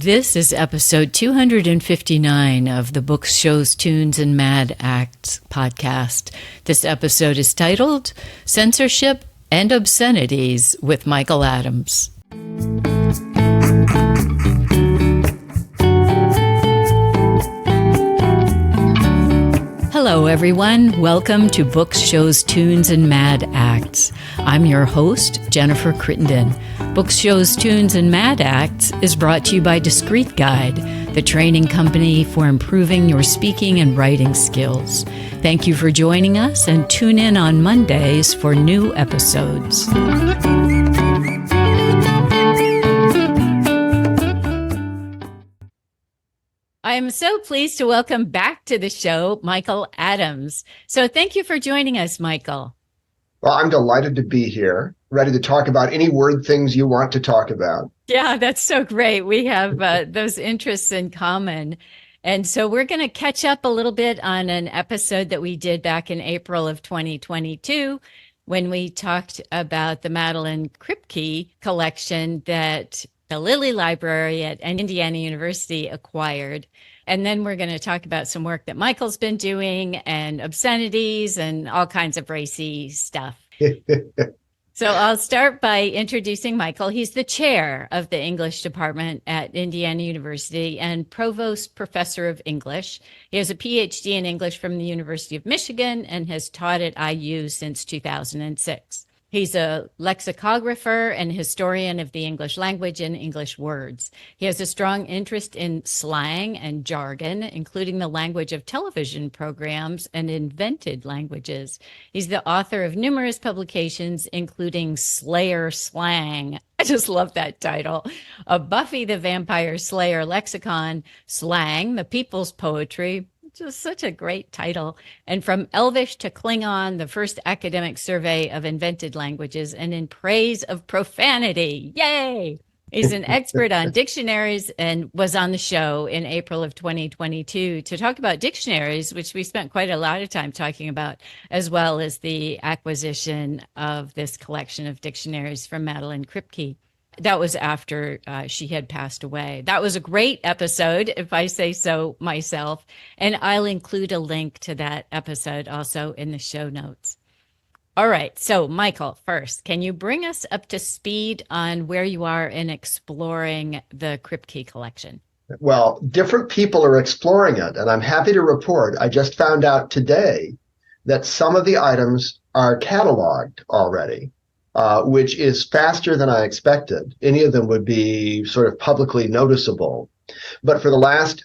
This is episode 259 of the Books, Shows, Tunes, and Mad Acts podcast. This episode is titled Censorship and Obscenities with Michael Adams. Hello, everyone. Welcome to Books, Shows, Tunes, and Mad Acts. I'm your host, Jennifer Crittenden. Books, Shows, Tunes, and Mad Acts is brought to you by Discreet Guide, the training company for improving your speaking and writing skills. Thank you for joining us, and tune in on Mondays for new episodes. I am so pleased to welcome back to the show Michael Adams. So thank you for joining us, Michael. Well, I'm delighted to be here, ready to talk about any word things you want to talk about. Yeah, that's so great. We have those interests in common. And so we're going to catch up a little bit on an episode that we did back in April of 2022 when we talked about the Madeleine Kripke collection that the Lilly Library at Indiana University acquired. And then we're going to talk about some work that Michael's been doing and obscenities and all kinds of racy stuff. So I'll start by introducing Michael. He's the chair of the English department at Indiana University and provost professor of English. He has a PhD in English from the University of Michigan and has taught at IU since 2006. He's a lexicographer and historian of the English language and English words. He has a strong interest in slang and jargon, including the language of television programs and invented languages. He's the author of numerous publications, including Slayer Slang. I just love that title. A Buffy the Vampire Slayer lexicon, Slang, the People's Poetry. Just such a great title. And From Elvish to Klingon, the first academic survey of invented languages, and In Praise of Profanity. Yay! He's an expert on dictionaries and was on the show in April of 2022 to talk about dictionaries, which we spent quite a lot of time talking about, as well as the acquisition of this collection of dictionaries from Madeleine Kripke. That was after she had passed away. That was a great episode, if I say so myself. And I'll include a link to that episode also in the show notes. All right. So, Michael, first, can you bring us up to speed on where you are in exploring the Kripke collection? Well, different people are exploring it, and I'm happy to report I just found out today that some of the items are cataloged already. Which is faster than I expected. Any of them would be sort of publicly noticeable. But for the last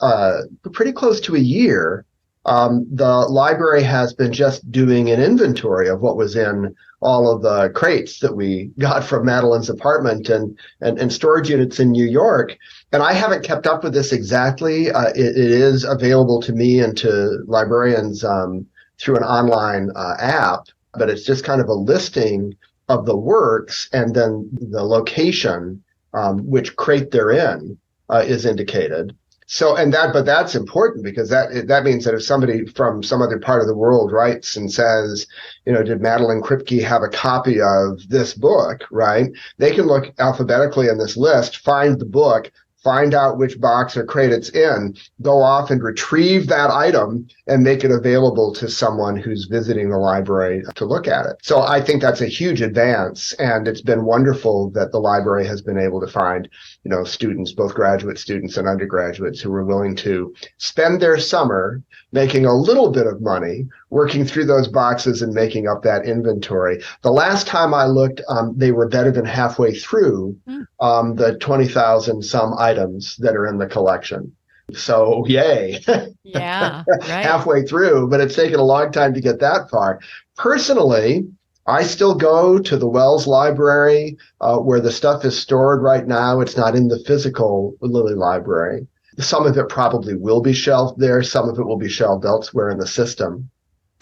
pretty close to a year, the library has been just doing an inventory of what was in all of the crates that we got from Madeleine's apartment and storage units in New York. And I haven't kept up with this exactly. It is available to me and to librarians through an online app, but it's just kind of a listing of the works, and then the location, which crate they're in, is indicated. So, but that's important because that means that if somebody from some other part of the world writes and says, did Madeleine Kripke have a copy of this book, right? They can look alphabetically in this list, find the book, find out which box or crate it's in, go off and retrieve that item and make it available to someone who's visiting the library to look at it. So I think that's a huge advance, and it's been wonderful that the library has been able to find, students, both graduate students and undergraduates, who are willing to spend their summer making a little bit of money, working through those boxes and making up that inventory. The last time I looked, they were better than halfway through the 20,000 some items that are in the collection. So yay. Yeah, right. Halfway through, but it's taken a long time to get that far. Personally, I still go to the Wells Library where the stuff is stored right now. It's not in the physical Lilly Library. Some of it probably will be shelved there. Some of it will be shelved elsewhere in the system,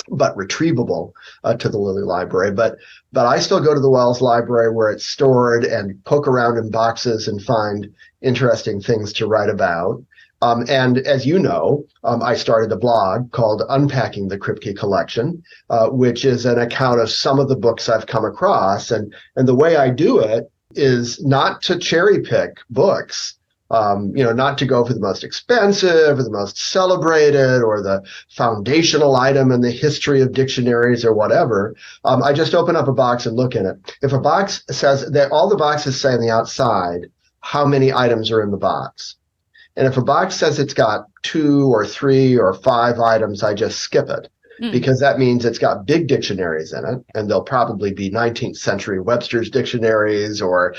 but retrievable to the Lilly Library. But I still go to the Wells Library where it's stored and poke around in boxes and find interesting things to write about. And as you know, I started a blog called Unpacking the Kripke Collection, which is an account of some of the books I've come across. And the way I do it is not to cherry pick books, Not to go for the most expensive or the most celebrated or the foundational item in the history of dictionaries or whatever. I just open up a box and look in it. If a box says that all the boxes say on the outside how many items are in the box. And if a box says it's got 2 or 3 or 5 items, I just skip it. Because that means it's got big dictionaries in it, and they'll probably be 19th century Webster's dictionaries or,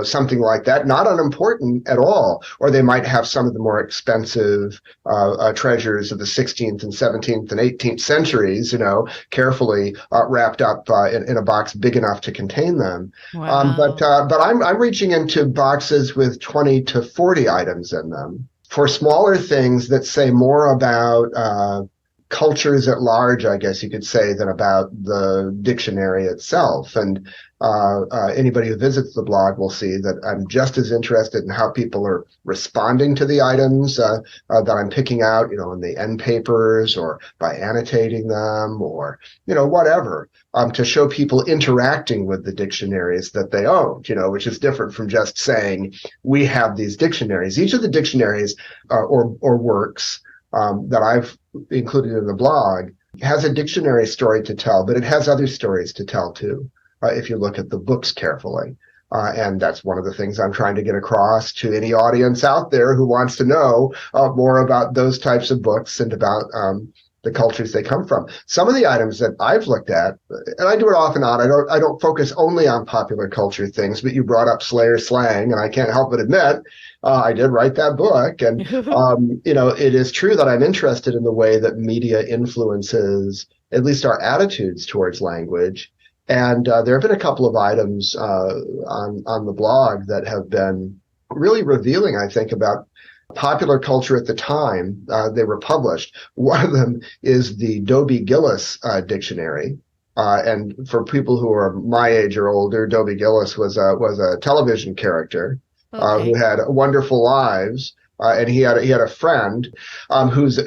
something like that, not unimportant at all. Or they might have some of the more expensive treasures of the 16th and 17th and 18th centuries, carefully wrapped up in a box big enough to contain them. Wow. But I'm reaching into boxes with 20 to 40 items in them for smaller things that say more about cultures at large, I guess you could say, than about the dictionary itself. And anybody who visits the blog will see that I'm just as interested in how people are responding to the items that I'm picking out, in the end papers or by annotating them or, whatever, to show people interacting with the dictionaries that they own, which is different from just saying, we have these dictionaries. Each of the dictionaries or works that I've included in the blog has a dictionary story to tell, but it has other stories to tell too, if you look at the books carefully. And that's one of the things I'm trying to get across to any audience out there who wants to know more about those types of books and about the cultures they come from. Some of the items that I've looked at, and I do it off and on, I don't focus only on popular culture things, but you brought up Slayer slang, and I can't help but admit, I did write that book. And, it is true that I'm interested in the way that media influences at least our attitudes towards language. And there have been a couple of items on the blog that have been really revealing, I think, about popular culture at the time they were published. One of them is the Dobie Gillis dictionary. And for people who are my age or older, Dobie Gillis was a television character who had wonderful lives. And he had a friend who's a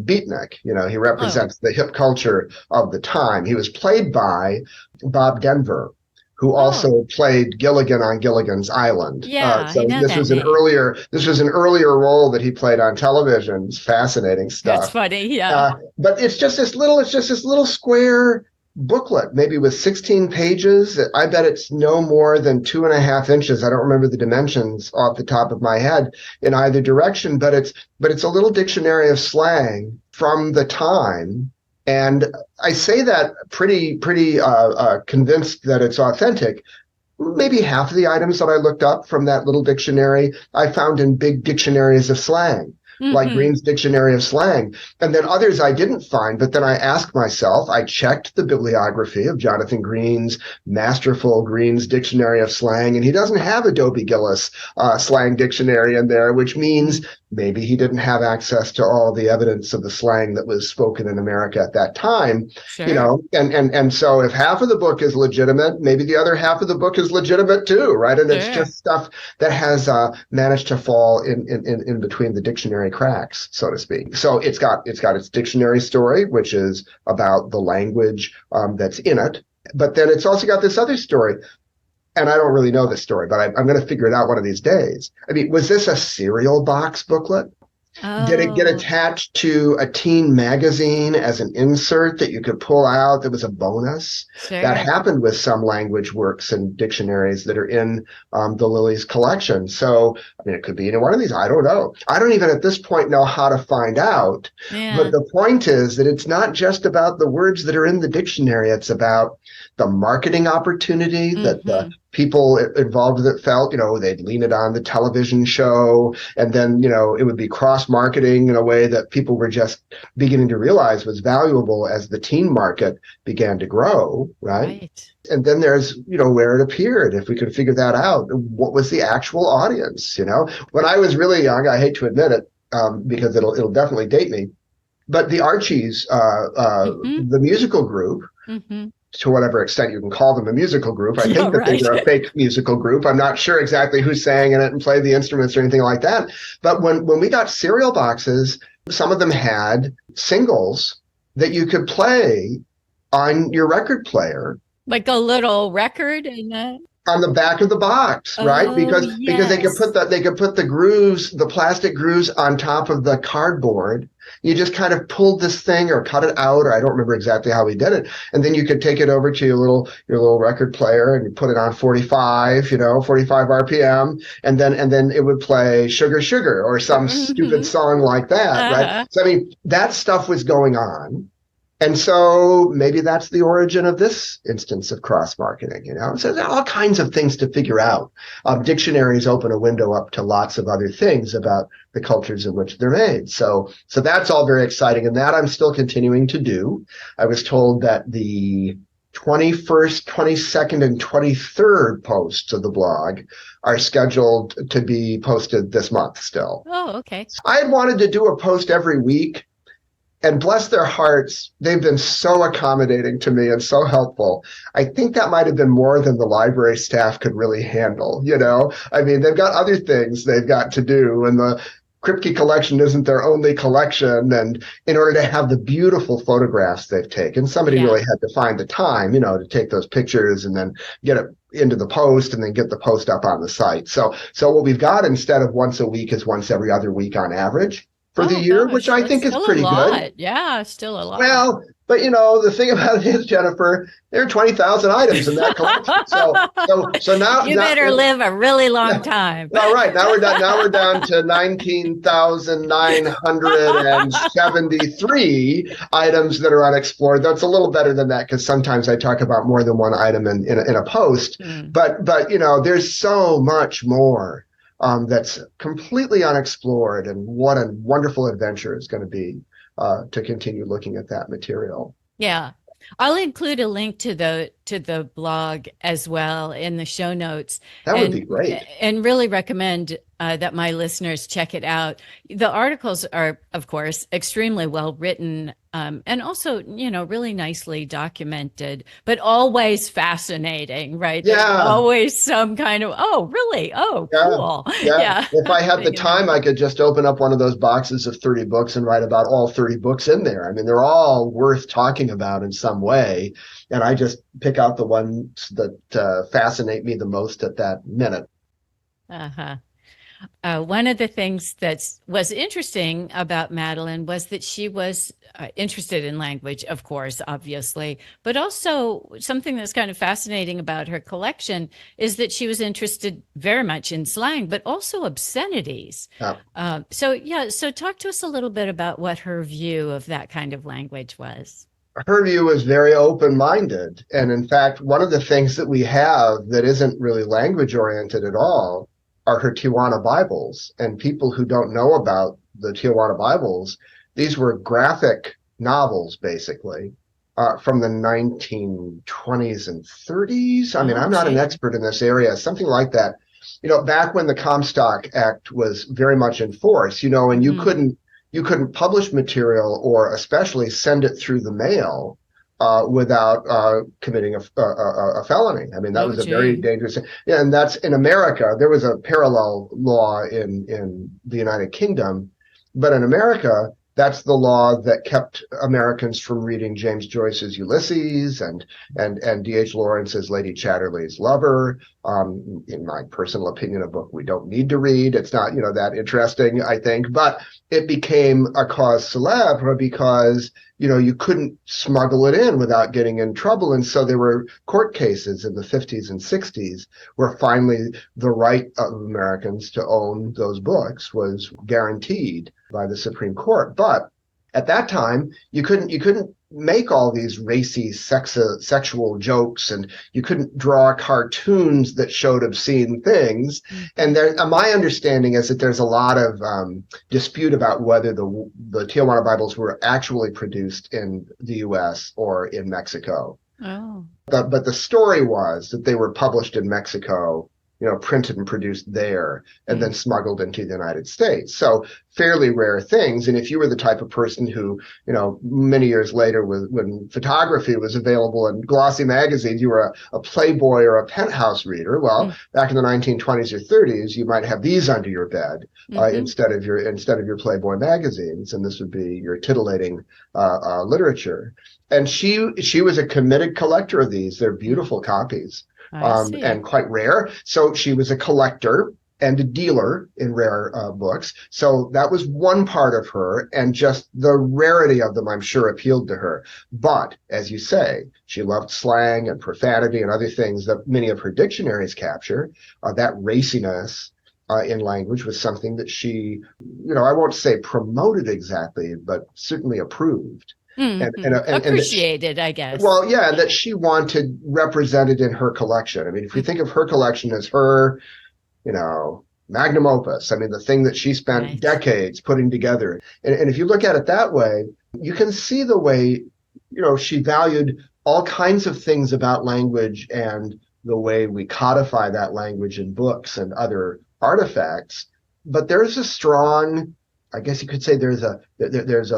beatnik. He represents the hip culture of the time. He was played by Bob Denver, who also played Gilligan on Gilligan's Island. Yeah, so I know this that was name. this was an earlier role that he played on television. It's fascinating stuff. That's funny, yeah. But it's just this little square booklet, maybe with 16 pages. I bet it's no more than 2.5 inches. I don't remember the dimensions off the top of my head in either direction, but it's a little dictionary of slang from the time. And I say that pretty convinced that it's authentic. Maybe half of the items that I looked up from that little dictionary, I found in big dictionaries of slang, like Green's Dictionary of Slang. And then others I didn't find, but then I asked myself, I checked the bibliography of Jonathan Green's masterful Green's Dictionary of Slang, and he doesn't have a Dobie Gillis slang dictionary in there, which means maybe he didn't have access to all the evidence of the slang that was spoken in America at that time. Sure. And so if half of the book is legitimate, maybe the other half of the book is legitimate too, right? And it's just stuff that has managed to fall in between the dictionary cracks, so to speak. So it's got its dictionary story, which is about the language that's in it. But then it's also got this other story. And I don't really know this story, but I'm going to figure it out one of these days. I mean, was this a cereal box booklet? Did it get attached to a teen magazine as an insert that you could pull out that was a bonus? Sure. That happened with some language works and dictionaries that are in the Lilly's collection. So, I mean, it could be any one of these. I don't know. I don't even at this point know how to find out. Yeah. But the point is that it's not just about the words that are in the dictionary. It's about the marketing opportunity that the people involved with it felt, they'd lean it on the television show, and then, it would be cross-marketing in a way that people were just beginning to realize was valuable as the teen market began to grow, right? And then there's, where it appeared, if we could figure that out, what was the actual audience, When I was really young, I hate to admit it, because it'll definitely date me, but the Archies, the musical group, to whatever extent you can call them a musical group. I think that they were a fake musical group. I'm not sure exactly who sang in it and played the instruments or anything like that. But when we got cereal boxes, some of them had singles that you could play on your record player. Like a little record in that? on the back of the box, right? Oh, Because yes. they could put the grooves, the plastic grooves on top of the cardboard. You just kind of pulled this thing or cut it out, or I don't remember exactly how we did it. And then you could take it over to your little record player and you put it on 45, 45 RPM, and then it would play Sugar Sugar or some stupid Mhm. song like that, right? Uh-huh. So I mean, that stuff was going on. And so maybe that's the origin of this instance of cross marketing. So there are all kinds of things to figure out. Dictionaries open a window up to lots of other things about the cultures in which they're made. So that's all very exciting. And that I'm still continuing to do. I was told that the 21st, 22nd, and 23rd posts of the blog are scheduled to be posted this month still. Oh, okay. I had wanted to do a post every week, and bless their hearts, they've been so accommodating to me and so helpful. I think that might have been more than the library staff could really handle. I mean, they've got other things they've got to do, and the Kripke collection isn't their only collection. And in order to have the beautiful photographs they've taken, somebody Yeah. really had to find the time, to take those pictures and then get it into the post and then get the post up on the site. So what we've got instead of once a week is once every other week on average for the Oh, year, which gosh. I That's think is still a pretty good. lot. Yeah, still a lot. Well, but the thing about it is, Jennifer, there are 20,000 items in that collection. So You now, better live a really long yeah. time. All right, now we're done. Now we're down to 19,973 items that are unexplored. That's a little better than that because sometimes I talk about more than one item in a post. Hmm. But there's so much more that's completely unexplored, and what a wonderful adventure it's going to be to continue looking at that material. Yeah. I'll include a link to the blog as well in the show notes, That would be and great. and really recommend that my listeners check it out. The articles are, of course, extremely well written, and also, really nicely documented, but always fascinating, right? There's Yeah, always some kind of, oh, really? Oh, yeah, cool. yeah. Yeah. If I had the Thing in there. time, I could just open up one of those boxes of 30 books and write about all 30 books in there. I mean, they're all worth talking about in some way. And I just pick out the ones that fascinate me the most at that minute. Uh-huh. One of the things that was interesting about Madeleine was that she was interested in language, of course, obviously, but also something that's kind of fascinating about her collection is that she was interested very much in slang, but also obscenities. Uh, So talk to us a little bit about what her view of that kind of language was. Her view is very open-minded. And in fact, one of the things that we have that isn't really language oriented at all are her Tijuana Bibles. And people who don't know about the Tijuana Bibles, these were graphic novels, basically, from the 1920s and 30s. I mean, I'm not an Okay. expert in this area, something like that. Back when the Comstock Act was very much in force, and Hmm. you couldn't publish material or especially send it through the mail without committing a felony. I mean, that Oh, was a very gee. dangerous thing. Yeah, and that's in America. There was a parallel law in the United Kingdom, but in America, that's the law that kept Americans from reading James Joyce's Ulysses and D.H. Lawrence's Lady Chatterley's Lover. In my personal opinion, a book we don't need to read. It's not, that interesting, I think, but it became a cause célèbre because, you couldn't smuggle it in without getting in trouble. And so there were court cases in the 50s and 60s where finally the right of Americans to own those books was guaranteed by the Supreme Court. But at that time, you couldn't make all these racy sexual jokes, and you couldn't draw cartoons that showed obscene things. And my understanding is that there's a lot of dispute about whether the Tijuana Bibles were actually produced in the U.S. or in Mexico. Oh. But the story was that they were published in Mexico, printed and produced there, and then Mm. smuggled into the United States. So fairly rare things. And if you were the type of person who, many years later, when photography was available in glossy magazines, you were a Playboy or a Penthouse reader. Well, Mm. back in the 1920s or 30s, you might have these under your bed Hmm. instead of your Playboy magazines, and this would be your titillating literature. And she was a committed collector of these. They're beautiful copies. I see. and quite rare. So she was a collector and a dealer in rare books. So that was one part of her, and just the rarity of them, I'm sure, appealed to her. But as you say, she loved slang and profanity and other things that many of her dictionaries capture. That raciness in language was something that she, I won't say promoted exactly, but certainly approved. And that she, Appreciated, I guess. well, yeah, that she wanted represented in her collection. I mean, if we think of her collection as her, magnum opus, I mean, the thing that she spent Right. decades putting together. And if you look at it that way, you can see the way, she valued all kinds of things about language and the way we codify that language in books and other artifacts. But there's a strong, I guess you could say there's a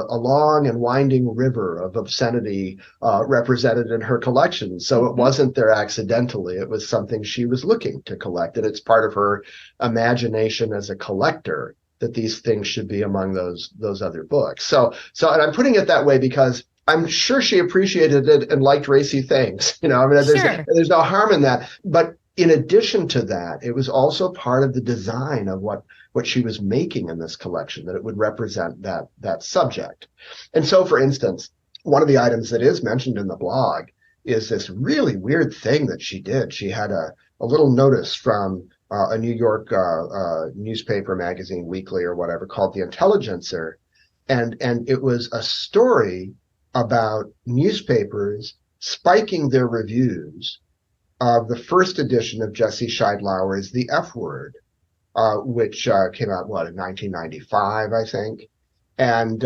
long and winding river of obscenity represented in her collection. So it wasn't there accidentally. It was something she was looking to collect, and it's part of her imagination as a collector that these things should be among those other books. So, and I'm putting it that way because I'm sure she appreciated it and liked racy things. I mean, there's no harm in that. But in addition to that, it was also part of the design of what she was making in this collection, that it would represent that subject. And so, for instance, one of the items that is mentioned in the blog is this really weird thing that she did. She had a little notice from a New York newspaper, magazine, weekly or whatever, called The Intelligencer. And it was a story about newspapers spiking their reviews of the first edition of Jesse Scheidlauer's The F Word, which came out, in 1995, I think. And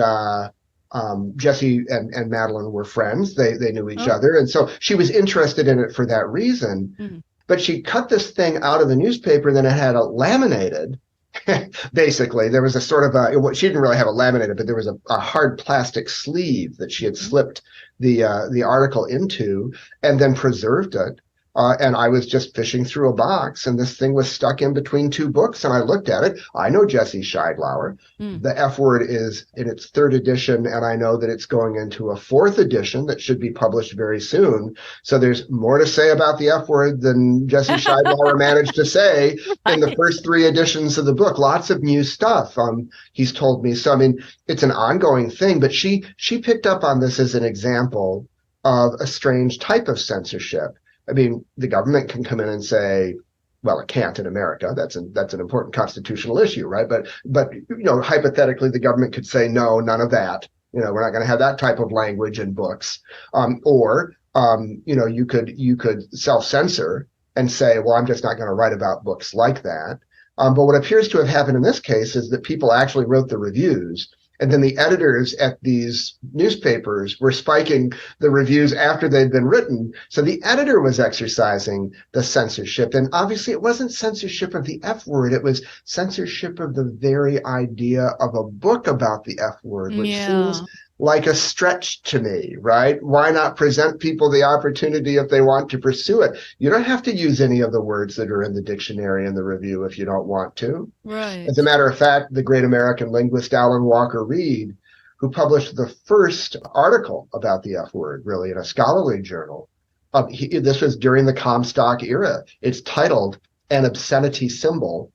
Jesse and Madeleine were friends. They knew each other. And so she was interested in it for that reason. But she cut this thing out of the newspaper, and then it had a laminated. Basically, there was a sort of she didn't really have it laminated, but there was a hard plastic sleeve that she had slipped the article into and then preserved it. And I was just fishing through a box, and this thing was stuck in between two books, and I looked at it. I know Jesse Scheidlauer. The F Word is in its third edition, and I know that it's going into a fourth edition that should be published very soon. So there's more to say about the F Word than Jesse Scheidlauer managed to say in the first three editions of the book. Lots of new stuff, he's told me. So, I mean, it's an ongoing thing, but she picked up on this as an example of a strange type of censorship. I mean, the government can come in and say, well, it can't in America. That's an important constitutional issue, right? But hypothetically, the government could say, no, none of that. We're not going to have that type of language in books. Or you could self-censor and say, well, I'm just not going to write about books like that. But what appears to have happened in this case is that people actually wrote the reviews, and then the editors at these newspapers were spiking the reviews after they'd been written. So the editor was exercising the censorship. And obviously it wasn't censorship of the F word. It was censorship of the very idea of a book about the F word, which seems like a stretch to me, right? Why not present people the opportunity if they want to pursue it? You don't have to use any of the words that are in the dictionary in the review if you don't want to. Right. As a matter of fact, the great American linguist Alan Walker Reed, who published the first article about the F word, really, in a scholarly journal, this was during the Comstock era. It's titled An Obscenity Symbol.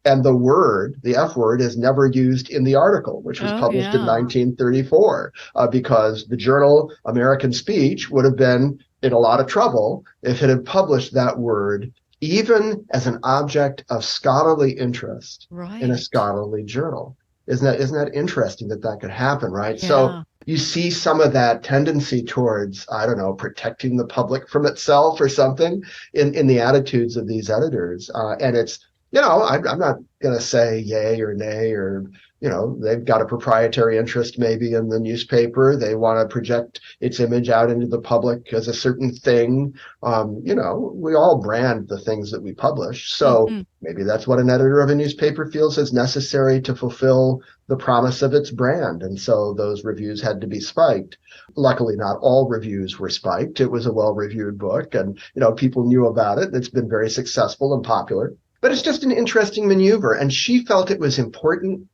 And the word, the F word, is never used in the article, which was published in 1934, because the journal American Speech would have been in a lot of trouble if it had published that word, even as an object of scholarly interest in a scholarly journal. Isn't that interesting that could happen, right? Yeah. So you see some of that tendency towards, I don't know, protecting the public from itself or something in the attitudes of these editors. And it's, I'm not going to say yay or nay, or, they've got a proprietary interest maybe in the newspaper. They want to project its image out into the public as a certain thing. We all brand the things that we publish. So maybe that's what an editor of a newspaper feels is necessary to fulfill the promise of its brand. And so those reviews had to be spiked. Luckily, not all reviews were spiked. It was a well-reviewed book, and, people knew about it. It's been very successful and popular. But it's just an interesting maneuver. And she felt it was important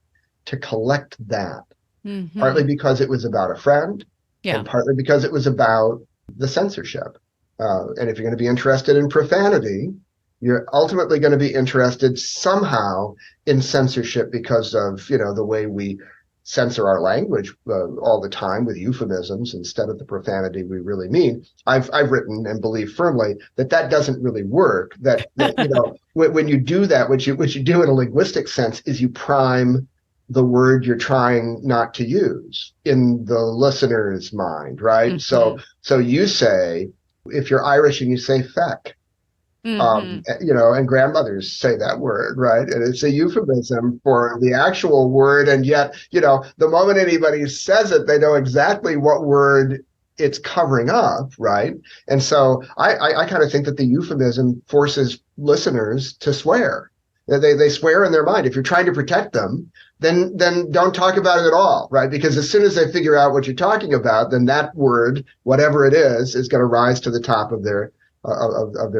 to collect that, partly because it was about a friend, and partly because it was about the censorship. And if you're going to be interested in profanity, you're ultimately going to be interested somehow in censorship because of, the way we censor our language all the time with euphemisms instead of the profanity we really mean. I've written and believe firmly that doesn't really work. That when you do that, what you do in a linguistic sense is you prime the word you're trying not to use in the listener's mind, right? Mm-hmm. So you say, if you're Irish and you say feck, Mm-hmm. and grandmothers say that word, right? And it's a euphemism for the actual word. And yet, the moment anybody says it, they know exactly what word it's covering up, right? And so I kind of think that the euphemism forces listeners to swear. They swear in their mind. If you're trying to protect them, then don't talk about it at all, right? Because as soon as they figure out what you're talking about, then that word, whatever it is going to rise to the top of their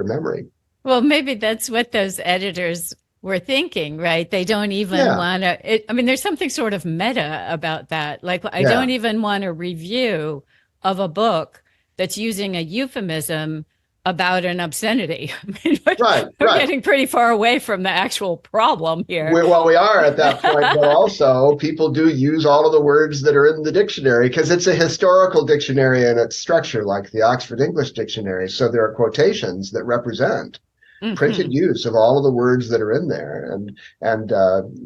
memory. Well, maybe that's what those editors were thinking, right? They don't even Yeah, want to. I mean, there's something sort of meta about that. Like, I yeah, don't even want a review of a book that's using a euphemism about an obscenity. I mean, right, we're right. getting pretty far away from the actual problem here. We are at that point, but also people do use all of the words that are in the dictionary because it's a historical dictionary in its structure, like the Oxford English Dictionary. So there are quotations that represent printed Hmm. use of all of the words that are in there. And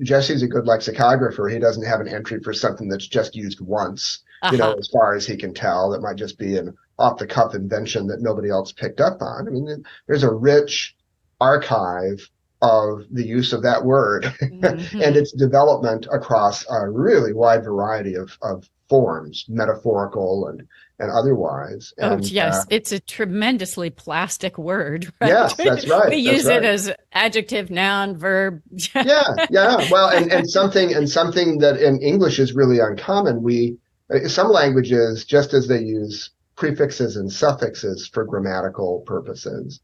Jesse's a good lexicographer. He doesn't have an entry for something that's just used once, Aha. as far as he can tell. That might just be an off the cuff invention that nobody else picked up on. I mean, there's a rich archive of the use of that word and Hmm. its development across a really wide variety of forms, metaphorical and otherwise. Oh, And yes. It's a tremendously plastic word, right? yes, that's We right. That's use it right. as adjective, noun, verb. Yeah, yeah. Well, and something that in English is really uncommon. Some languages, just as they use prefixes and suffixes for grammatical purposes,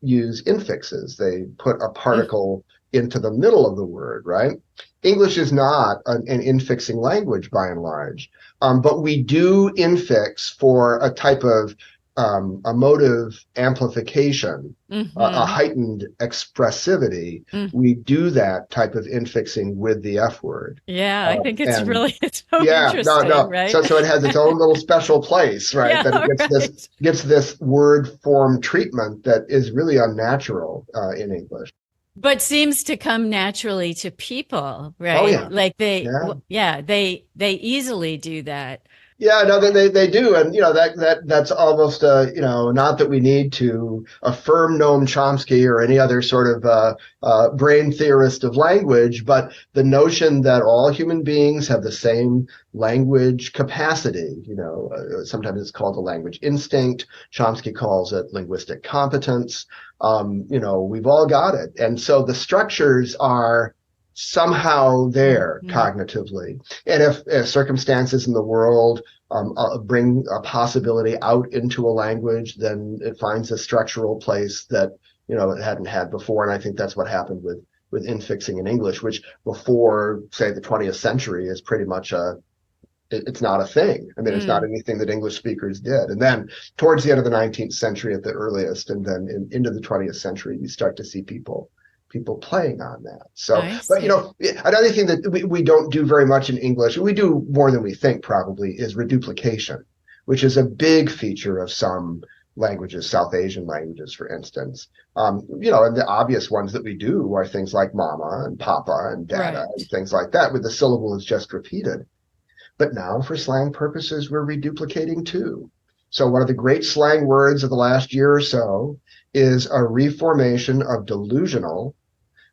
use infixes. They put a particle into the middle of the word, right? English is not an infixing language by and large, but we do infix for a type of emotive amplification, a Hmm. heightened expressivity. Mm. We do that type of infixing with the F word. Yeah, I think it's And really it's so yeah, no, interesting, no. right? So it has its own little special place, right? Yeah, That it right. gets this word form treatment that is really unnatural in English. But seems to come naturally to people, Oh right? yeah, Like yeah. yeah, they easily do that. Yeah, no, they do, and that's almost not that we need to affirm Noam Chomsky or any other sort of brain theorist of language, but the notion that all human beings have the same language capacity. Sometimes it's called the language instinct. Chomsky calls it linguistic competence. We've all got it, and so the structures are somehow there Mhm. cognitively. And if circumstances in the world bring a possibility out into a language, then it finds a structural place that it hadn't had before. And I think that's what happened with infixing in English, which before, say, the 20th century is pretty much it's not a thing. I mean, it's not Mm, anything that English speakers did. And then towards the end of the 19th century at the earliest, and then into the 20th century, you start to see people playing on that. So, I but see. another thing that we don't do very much in English, we do more than we think probably, is reduplication, which is a big feature of some languages, South Asian languages, for instance. And the obvious ones that we do are things like mama and papa and dada Right. and things like that, where the syllable is just repeated. But now, for slang purposes, we're reduplicating too. So, one of the great slang words of the last year or so is a reformation of delusional,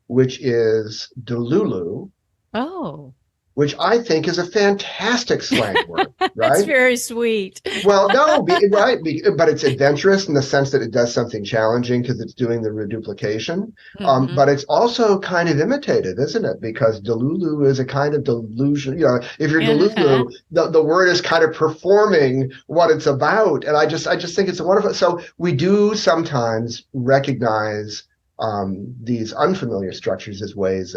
which is delulu, Oh, which I think is a fantastic slang word, that's right? very sweet. Well, no, right, but it's adventurous in the sense that it does something challenging because it's doing the reduplication. Hmm. But it's also kind of imitative, isn't it? Because delulu is a kind of delusion. If you're Uh-huh. delulu, the word is kind of performing what it's about, and I just think it's a wonderful. So we do sometimes recognize these unfamiliar structures as ways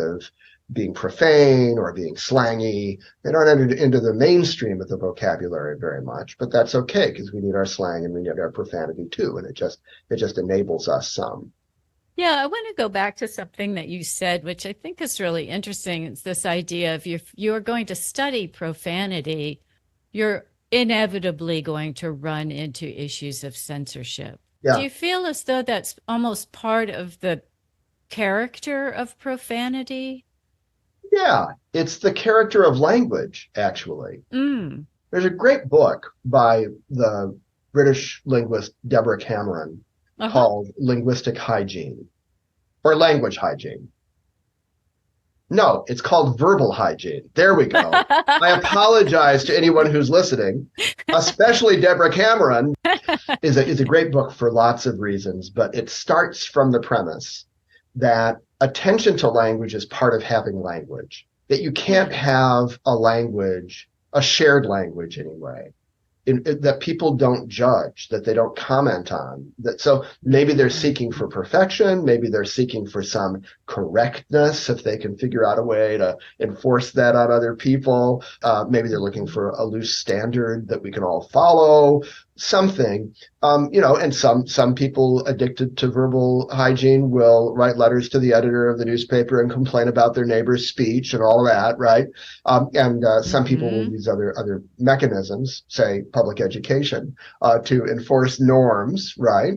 being profane or being slangy. They don't enter into the mainstream of the vocabulary very much, but that's okay because we need our slang and we need our profanity too, and it just enables us some. Yeah, I want to go back to something that you said, which I think is really interesting. It's this idea of if you're going to study profanity, you're inevitably going to run into issues of censorship. Do Yeah, you feel as though that's almost part of the character of profanity? yeah, it's the character of language, actually. Mm. There's a great book by the British linguist Deborah Cameron Uh-huh. called Linguistic Hygiene or Language Hygiene. No, it's called Verbal Hygiene. There we go. I apologize to anyone who's listening, especially Deborah Cameron. Is a great book for lots of reasons, but it starts from the premise that attention to language is part of having language, that you can't have a language, a shared language anyway, that people don't judge, that they don't comment on. That so maybe they're seeking for perfection, maybe they're seeking for some correctness if they can figure out a way to enforce that on other people. Maybe they're looking for a loose standard that we can all follow. Something, and some people addicted to verbal hygiene will write letters to the editor of the newspaper and complain about their neighbor's speech and all of that, right? And some people will use other mechanisms, say public education, to enforce norms, right?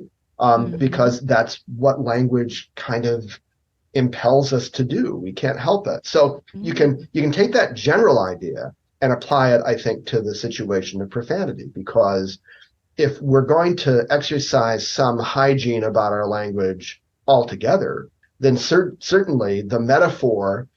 Because that's what language kind of impels us to do. We can't help it. So you can take that general idea and apply it, I think, to the situation of profanity, because if we're going to exercise some hygiene about our language altogether, then certainly the metaphor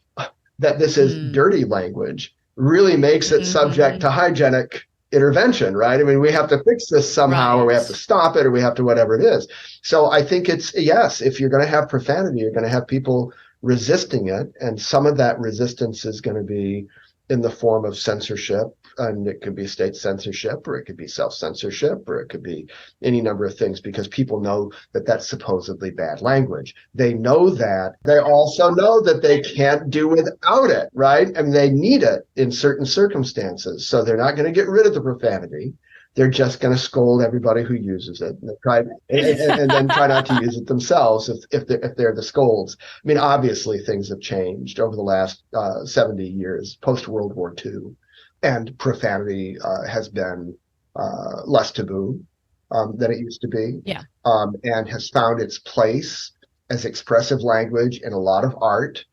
that this is dirty language really makes it subject to hygienic intervention, right? I mean, we have to fix this somehow, or we have to stop it, or we have to whatever it is. So I think it's, yes, if you're going to have profanity, you're going to have people resisting it. And some of that resistance is going to be in the form of censorship, and it could be state censorship, or it could be self-censorship, or it could be any number of things, because people know that that's supposedly bad language. They know that. They also know that they can't do without it, right? I mean, they need it in certain circumstances. So they're not going to get rid of the profanity. They're just going to scold everybody who uses it, and then try not to use it themselves if they're the scolds. I mean, obviously things have changed over the last 70 years, post World War II, and profanity has been less taboo than it used to be, and has found its place as expressive language in a lot of art.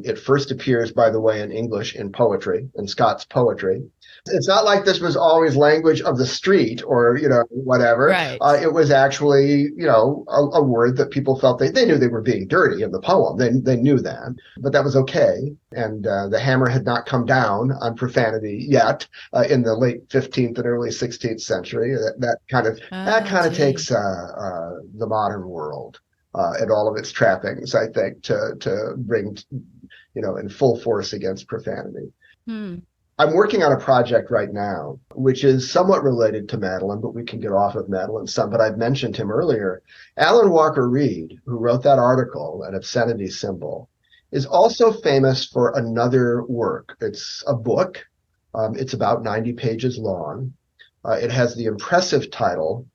It first appears, by the way, in English in poetry, in Scots poetry. It's not like this was always language of the street or, whatever. Right. It was actually, a word that people felt they knew they were being dirty in the poem. They knew that, but that was okay. And the hammer had not come down on profanity yet in the late 15th and early 16th century. That kind of takes the modern world and all of its trappings, I think, to bring, in full force against profanity. I'm working on a project right now, which is somewhat related to Madeleine, but we can get off of Madeleine some. But I've mentioned him earlier. Alan Walker Reed, who wrote that article, An Obscenity Symbol, is also famous for another work. It's a book. It's about 90 pages long. It has the impressive title,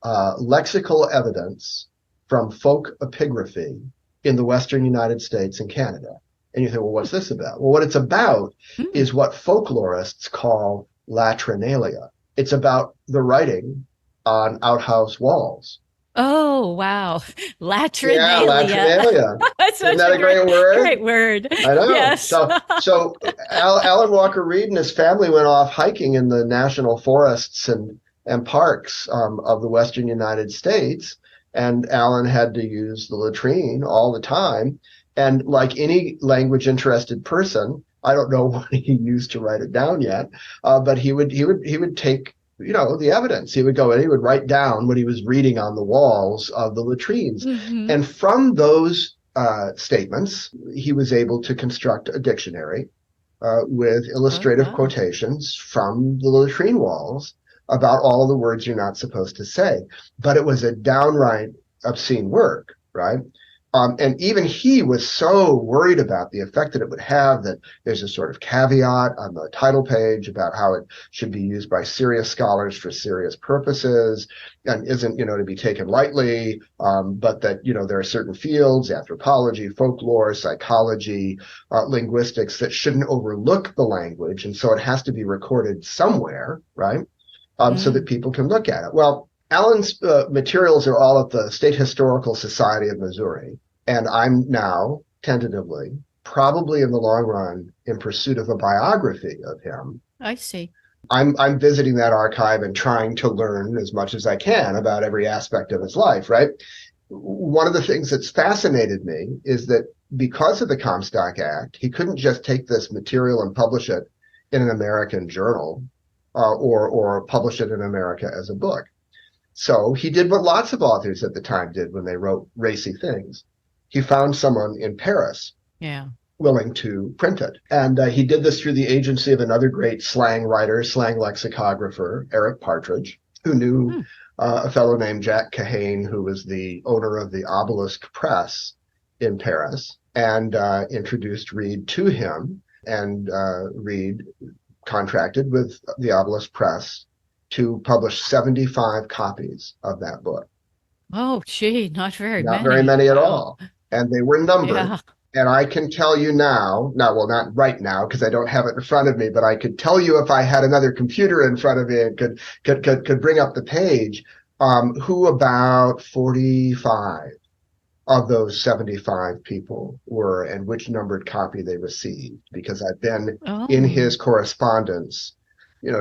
Lexical Evidence from Folk Epigraphy in the Western United States and Canada. And you think, well, what's this about? Well, what it's about is what folklorists call latrinalia. It's about the writing on outhouse walls. Oh, wow. Latrinalia. Yeah, latrinalia. That's Isn't that a great word? Great word. I know. Yes. So Alan Walker Reed and his family went off hiking in the national forests and parks of the Western United States. And Alan had to use the latrine all the time. And like any language-interested person, I don't know what he used to write it down yet, but he would take, the evidence. He would go and he would write down what he was reading on the walls of the latrines. And from those statements, he was able to construct a dictionary with illustrative quotations from the latrine walls about all of the words you're not supposed to say. But it was a downright obscene work, right? And even he was so worried about the effect that it would have that there's a sort of caveat on the title page about how it should be used by serious scholars for serious purposes and isn't, to be taken lightly, but that, there are certain fields, anthropology, folklore, psychology, linguistics, that shouldn't overlook the language. And so it has to be recorded somewhere, right? So that people can look at it. Well, Alan's materials are all at the State Historical Society of Missouri, and I'm now, tentatively, probably in the long run, in pursuit of a biography of him. I see. I'm visiting that archive and trying to learn as much as I can about every aspect of his life, right? One of the things that's fascinated me is that because of the Comstock Act, he couldn't just take this material and publish it in an American journal or publish it in America as a book. So he did what lots of authors at the time did when they wrote racy things. He found someone in Paris willing to print it. And he did this through the agency of another great slang writer, slang lexicographer, Eric Partridge, who knew a fellow named Jack Kahane, who was the owner of the Obelisk Press in Paris, and introduced Reed to him. And Reed contracted with the Obelisk Press to publish 75 copies of that book. Oh, gee, not very many. Not very many at all. And they were numbered. Yeah. And I can tell you now, well, not right now because I don't have it in front of me, but I could tell you if I had another computer in front of me and could bring up the page, who about 45 of those 75 people were and which numbered copy they received, because I've been in his correspondence,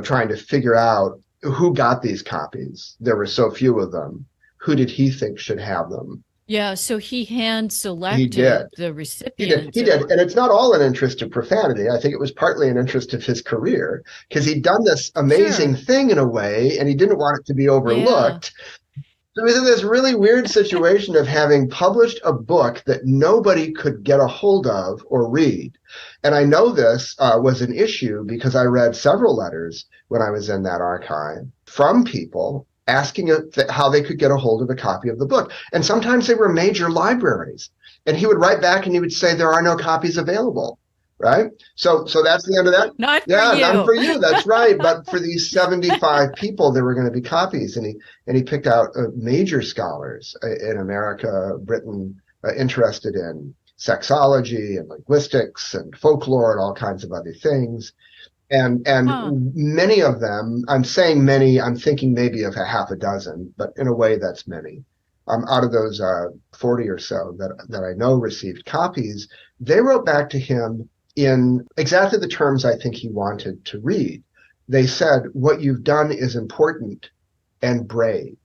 trying to figure out who got these copies. There were so few of them. Who did he think should have them? Yeah, so he hand-selected the recipients. He did. And it's not all an interest of profanity. I think it was partly an interest of his career, because he'd done this amazing thing in a way, and he didn't want it to be overlooked. Yeah. So he was in this really weird situation of having published a book that nobody could get a hold of or read. And I know this was an issue because I read several letters when I was in that archive from people asking how they could get a hold of a copy of the book. And sometimes they were major libraries. And he would write back and he would say, there are no copies available. Right? So that's the end of that. Not for you. Not for you. That's right. But for these 75 people, there were going to be copies. And he picked out major scholars in America, Britain, interested in sexology and linguistics and folklore and all kinds of other things. And many of them, I'm saying many, I'm thinking maybe of a half a dozen, but in a way that's many. Out of those 40 or so that I know received copies, they wrote back to him in exactly the terms I think he wanted to read. They said, what you've done is important and brave.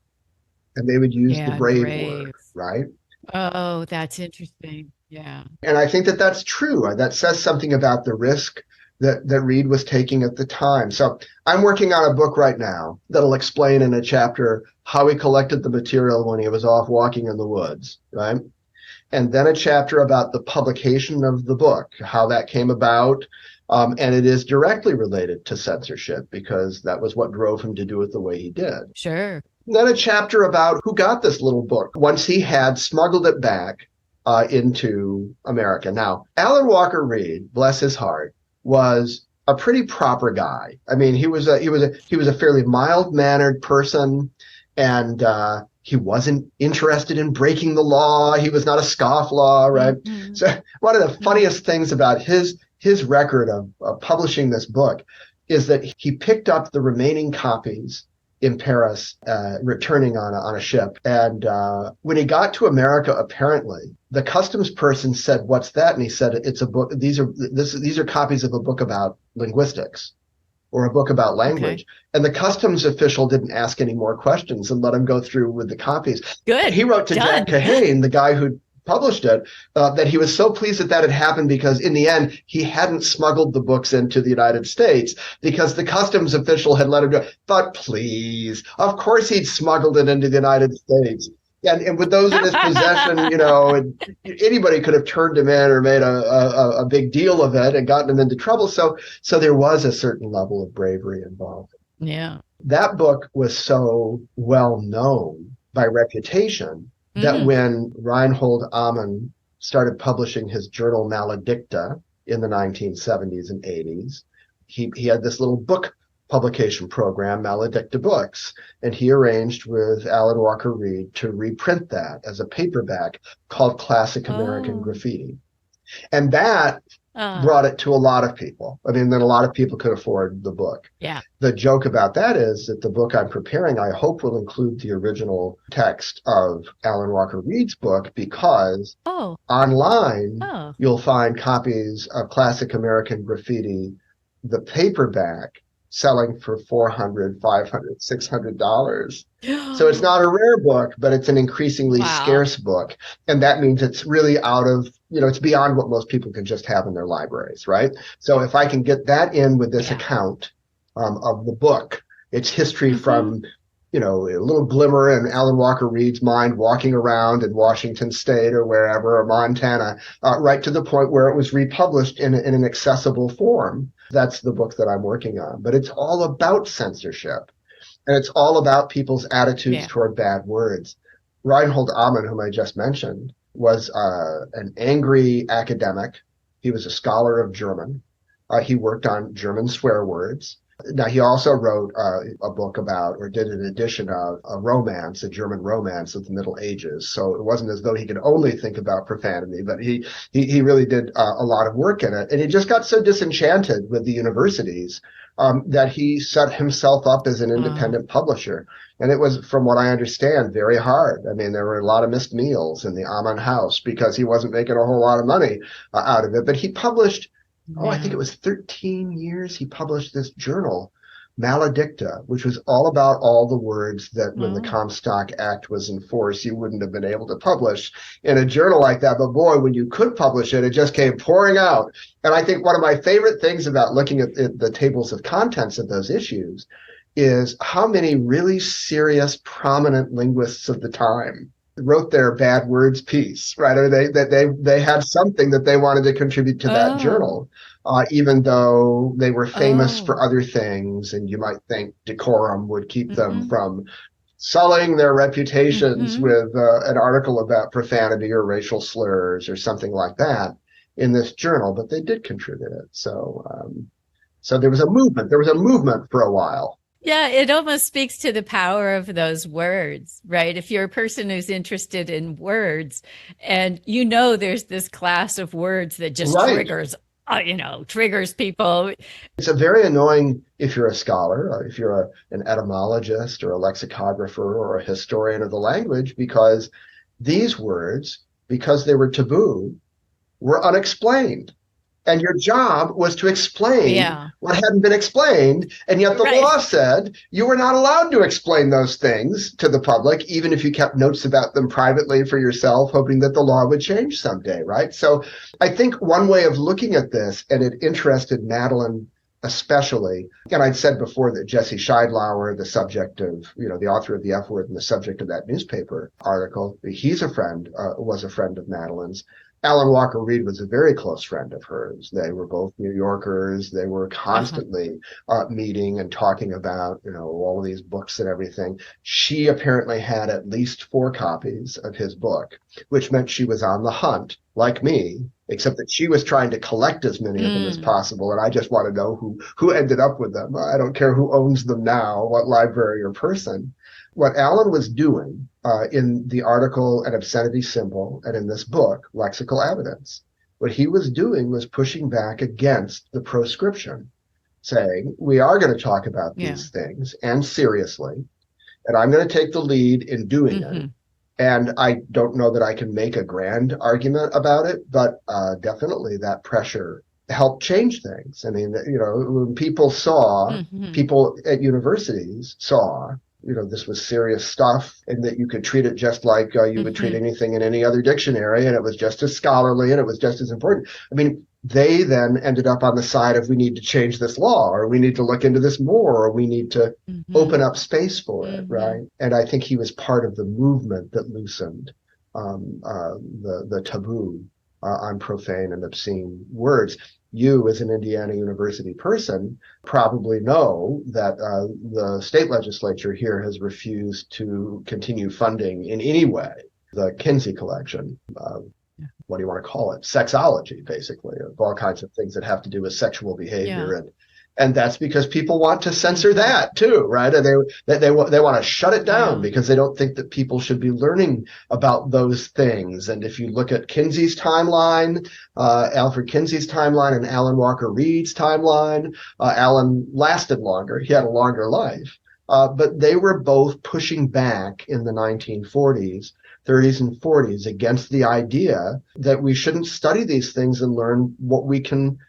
And they would use the brave word, right? Oh, that's interesting. Yeah. And I think that that's true. That says something about the risk that Reed was taking at the time. So I'm working on a book right now that'll explain in a chapter how he collected the material when he was off walking in the woods, right? And then a chapter about the publication of the book, how that came about. And it is directly related to censorship because that was what drove him to do it the way he did. Sure. Then a chapter about who got this little book once he had smuggled it back into America. Now, Alan Walker Reed, bless his heart, was a pretty proper guy. I mean, he was a fairly mild-mannered person, and he wasn't interested in breaking the law. He was not a scofflaw, right? Mm-hmm. So one of the funniest things about his record of publishing this book is that he picked up the remaining copies in Paris, returning on a ship. And when he got to America, apparently, the customs person said, "What's that?" And he said, "It's a book. These are copies of a book about linguistics or a book about language." Okay. And the customs official didn't ask any more questions and let him go through with the copies. Good. He wrote to Jack Kahane, the guy who published it, that he was so pleased that had happened because in the end, he hadn't smuggled the books into the United States because the customs official had let him go. But please, of course he'd smuggled it into the United States. And with those in his possession, anybody could have turned him in or made a big deal of it and gotten him into trouble. So there was a certain level of bravery involved. Yeah. That book was so well known by reputation that Mm. when Reinhold Amann started publishing his journal Maledicta in the 1970s and 80s, he had this little book publication program, Maledicta Books, and he arranged with Alan Walker Reed to reprint that as a paperback called Classic American Oh. Graffiti. And that Oh. brought it to a lot of people. I mean, then a lot of people could afford the book. Yeah. The joke about that is that the book I'm preparing, I hope, will include the original text of Alan Walker Reed's book, because Oh. online Oh. you'll find copies of Classic American Graffiti, the paperback, selling for $400, $500, $600. So it's not a rare book, but it's an increasingly Wow. scarce book. And that means it's really out of, it's beyond what most people can just have in their libraries, right? So if I can get that in with this Yeah. account of the book, its history Mm-hmm. from, a little glimmer in Alan Walker Reed's mind walking around in Washington State or wherever, or Montana, right to the point where it was republished in an accessible form. That's the book that I'm working on. But it's all about censorship. And it's all about people's attitudes Yeah. toward bad words. Reinhold Amann, whom I just mentioned, was an angry academic. He was a scholar of German. He worked on German swear words. Now, he also wrote a book about, or did an edition of, a romance, a German romance of the Middle Ages. So it wasn't as though he could only think about profanity, but he really did a lot of work in it. And he just got so disenchanted with the universities that he set himself up as an Oh. independent publisher. And it was, from what I understand, very hard. I mean, there were a lot of missed meals in the Amann house because he wasn't making a whole lot of money out of it. But he published, I think Yeah. it was 13 years, he published this journal, Maledicta, which was all about all the words that when the Oh. Comstock Act was in force, you wouldn't have been able to publish in a journal like that. But boy, when you could publish it, it just came pouring out. And I think one of my favorite things about looking at the tables of contents of those issues is how many really serious, prominent linguists of the time wrote their bad words piece, right? Or they had something that they wanted to contribute to that Oh. journal, even though they were famous Oh. for other things. And you might think decorum would keep them Mm-hmm. from sullying their reputations Mm-hmm. with an article about profanity or racial slurs or something like that in this journal, but they did contribute it. So there was a movement. There was a movement for a while. Yeah, it almost speaks to the power of those words, right? If you're a person who's interested in words and there's this class of words that just Right. triggers people. It's a very annoying if you're a scholar, or if you're an etymologist or a lexicographer or a historian of the language, because these words, because they were taboo, were unexplained. And your job was to explain Yeah, what hadn't been explained. And yet the right. law said you were not allowed to explain those things to the public, even if you kept notes about them privately for yourself, hoping that the law would change someday, right? So I think one way of looking at this, and it interested Madeleine especially, and I'd said before that Jesse Scheidlauer, the subject of, the author of The F Word and the subject of that newspaper article, he's was a friend of Madeleine's. Alan Walker Reed was a very close friend of hers. They were both New Yorkers. They were Uh-huh. constantly meeting and talking about, all of these books and everything. She apparently had at least 4 copies of his book, which meant she was on the hunt, like me, except that she was trying to collect as many of them as Mm. possible. And I just want to know who ended up with them. I don't care who owns them now, what library or person. What Alan was doing in the article An Obscenity Symbol and in this book, Lexical Evidence, what he was doing was pushing back against the proscription, saying, we are going to talk about Yeah. these things, and seriously, and I'm going to take the lead in doing it. Mm-hmm. And I don't know that I can make a grand argument about it, but definitely that pressure helped change things. I mean, when Mm-hmm. people at universities saw, this was serious stuff and that you could treat it just like you would treat Mm-hmm. anything in any other dictionary, and it was just as scholarly and it was just as important. I mean, they then ended up on the side of, we need to change this law, or we need to look into this more, or we need to Mm-hmm. open up space for it, Mm-hmm. right? And I think he was part of the movement that loosened the taboo on profane and obscene words. You, as an Indiana University person, probably know that the state legislature here has refused to continue funding in any way the Kinsey collection. What do you want to call it? Sexology, basically, of all kinds of things that have to do with sexual behavior. Yeah. And that's because people want to censor that too, right? And they want to shut it down because they don't think that people should be learning about those things. And if you look at Kinsey's timeline, Alfred Kinsey's timeline, and Alan Walker Reed's timeline, Alan lasted longer. He had a longer life. But they were both pushing back in the 1940s, 30s and 40s against the idea that we shouldn't study these things and learn what we can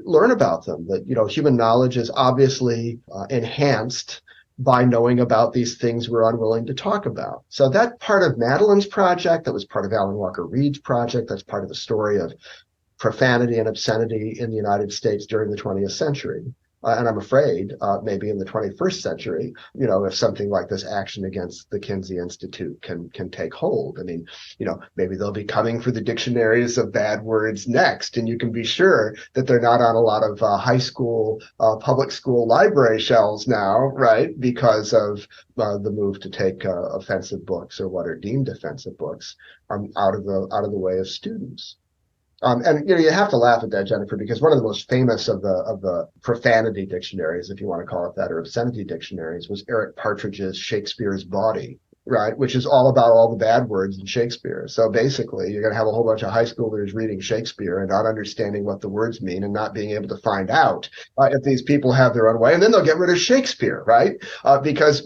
learn about them. That, human knowledge is obviously enhanced by knowing about these things we're unwilling to talk about. So that part of Madeleine's project, that was part of Alan Walker Reed's project, that's part of the story of profanity and obscenity in the United States during the 20th century. And I'm afraid maybe in the 21st century, if something like this action against the Kinsey Institute can take hold. I mean, maybe they'll be coming for the dictionaries of bad words next, and you can be sure that they're not on a lot of high school, public school library shelves now, right? Because of the move to take offensive books, or what are deemed offensive books, out of the way of students. And you have to laugh at that, Jennifer, because one of the most famous of the profanity dictionaries, if you want to call it that, or obscenity dictionaries, was Eric Partridge's Shakespeare's Body, right? Which is all about all the bad words in Shakespeare. So basically, you're going to have a whole bunch of high schoolers reading Shakespeare and not understanding what the words mean and not being able to find out if these people have their own way. And then they'll get rid of Shakespeare, right? Because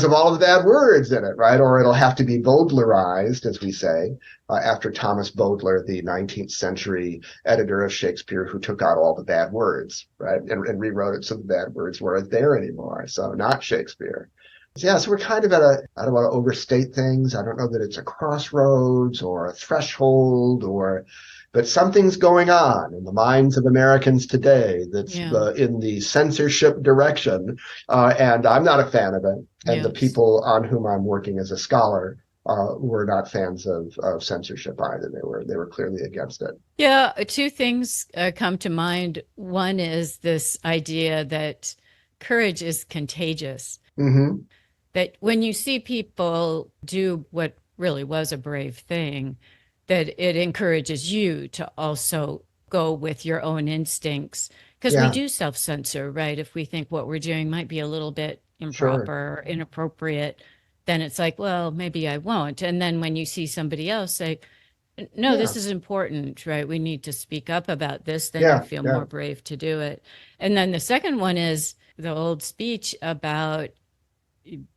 of all of the bad words in it, right? Or it'll have to be Baudelarized, as we say, after Thomas Baudelaire, the 19th century editor of Shakespeare, who took out all the bad words, right? And rewrote it so the bad words weren't there anymore. So not Shakespeare. Yeah, so we're kind of I don't want to overstate things. I don't know that it's a crossroads or a threshold, but something's going on in the minds of Americans today that's in the censorship direction. And I'm not a fan of it. And the people on whom I'm working as a scholar were not fans of censorship either. They were clearly against it. Yeah, two things come to mind. One is this idea that courage is contagious. Mm-hmm. That when you see people do what really was a brave thing, that it encourages you to also go with your own instincts. Because we do self-censor, right? If we think what we're doing might be a little bit improper or inappropriate, then it's like, well, maybe I won't. And then when you see somebody else say, no, this is important, right? We need to speak up about this, then you feel more brave to do it. And then the second one is the old speech about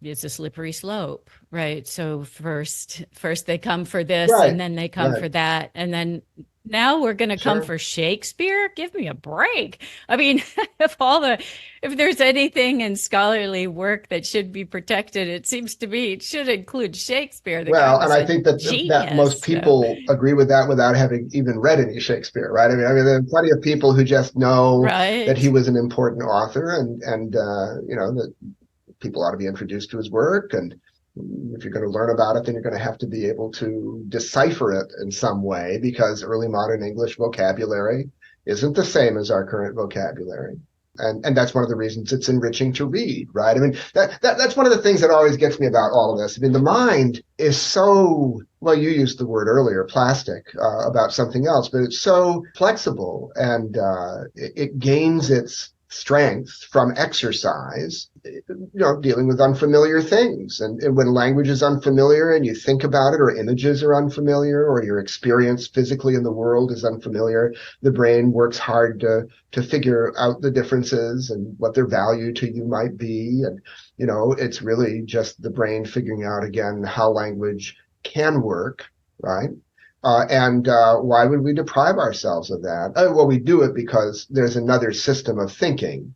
it's a slippery slope, right? So first they come for this, and then they come for that, and then now we're going to come for Shakespeare. Give me a break. I mean, if there's anything in scholarly work that should be protected, it seems to me it should include Shakespeare. Well, and I think that most people agree with that without having even read any Shakespeare, right? I mean, there are plenty of people who just know that he was an important author, and that people ought to be introduced to his work. And if you're going to learn about it, then you're going to have to be able to decipher it in some way, because early modern English vocabulary isn't the same as our current vocabulary. And that's one of the reasons it's enriching to read, right? I mean, that's one of the things that always gets me about all of this. I mean, the mind is so, well, you used the word earlier, plastic, about something else, but it's so flexible, and it gains its strength from exercise, dealing with unfamiliar things. And when language is unfamiliar and you think about it, or images are unfamiliar, or your experience physically in the world is unfamiliar, the brain works hard to figure out the differences and what their value to you might be. And, it's really just the brain figuring out again how language can work, right? Why would we deprive ourselves of that? Well, we do it because there's another system of thinking.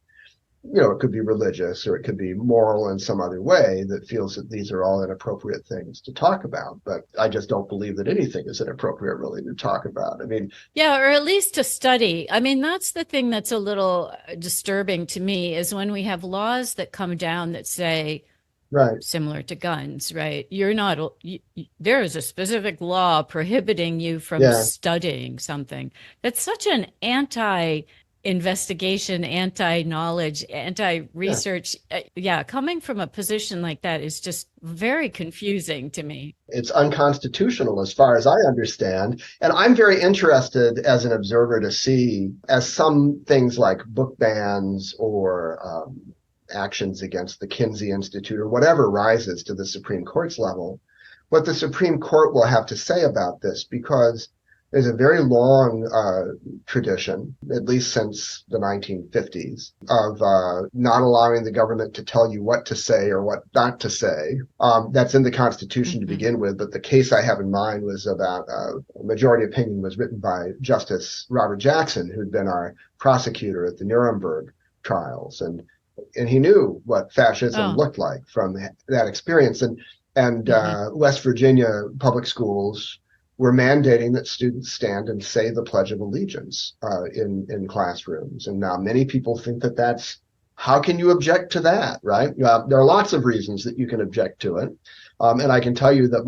It could be religious, or it could be moral in some other way, that feels that these are all inappropriate things to talk about. But I just don't believe that anything is inappropriate really to talk about. I mean, yeah, or at least to study. I mean, that's the thing that's a little disturbing to me, is when we have laws that come down that say, right, similar to guns, right? There is a specific law prohibiting you from studying something. That's such an anti-investigation, anti-knowledge, Yeah. anti-research. Yeah, coming from a position like that is just very confusing to me. It's unconstitutional as far as I understand. And I'm very interested as an observer to see, as some things like book bans or actions against the Kinsey Institute or whatever rises to the Supreme Court's level, what the Supreme Court will have to say about this, because there's a very long tradition, at least since the 1950s, of not allowing the government to tell you what to say or what not to say. That's in the Constitution to begin with, but the case I have in mind was about a majority opinion was written by Justice Robert Jackson, who'd been our prosecutor at the Nuremberg trials, and he knew what fascism looked like from that experience. And West Virginia public schools were mandating that students stand and say the Pledge of Allegiance in classrooms. And now many people think that that's, how can you object to that, right? There are lots of reasons that you can object to it. And I can tell you that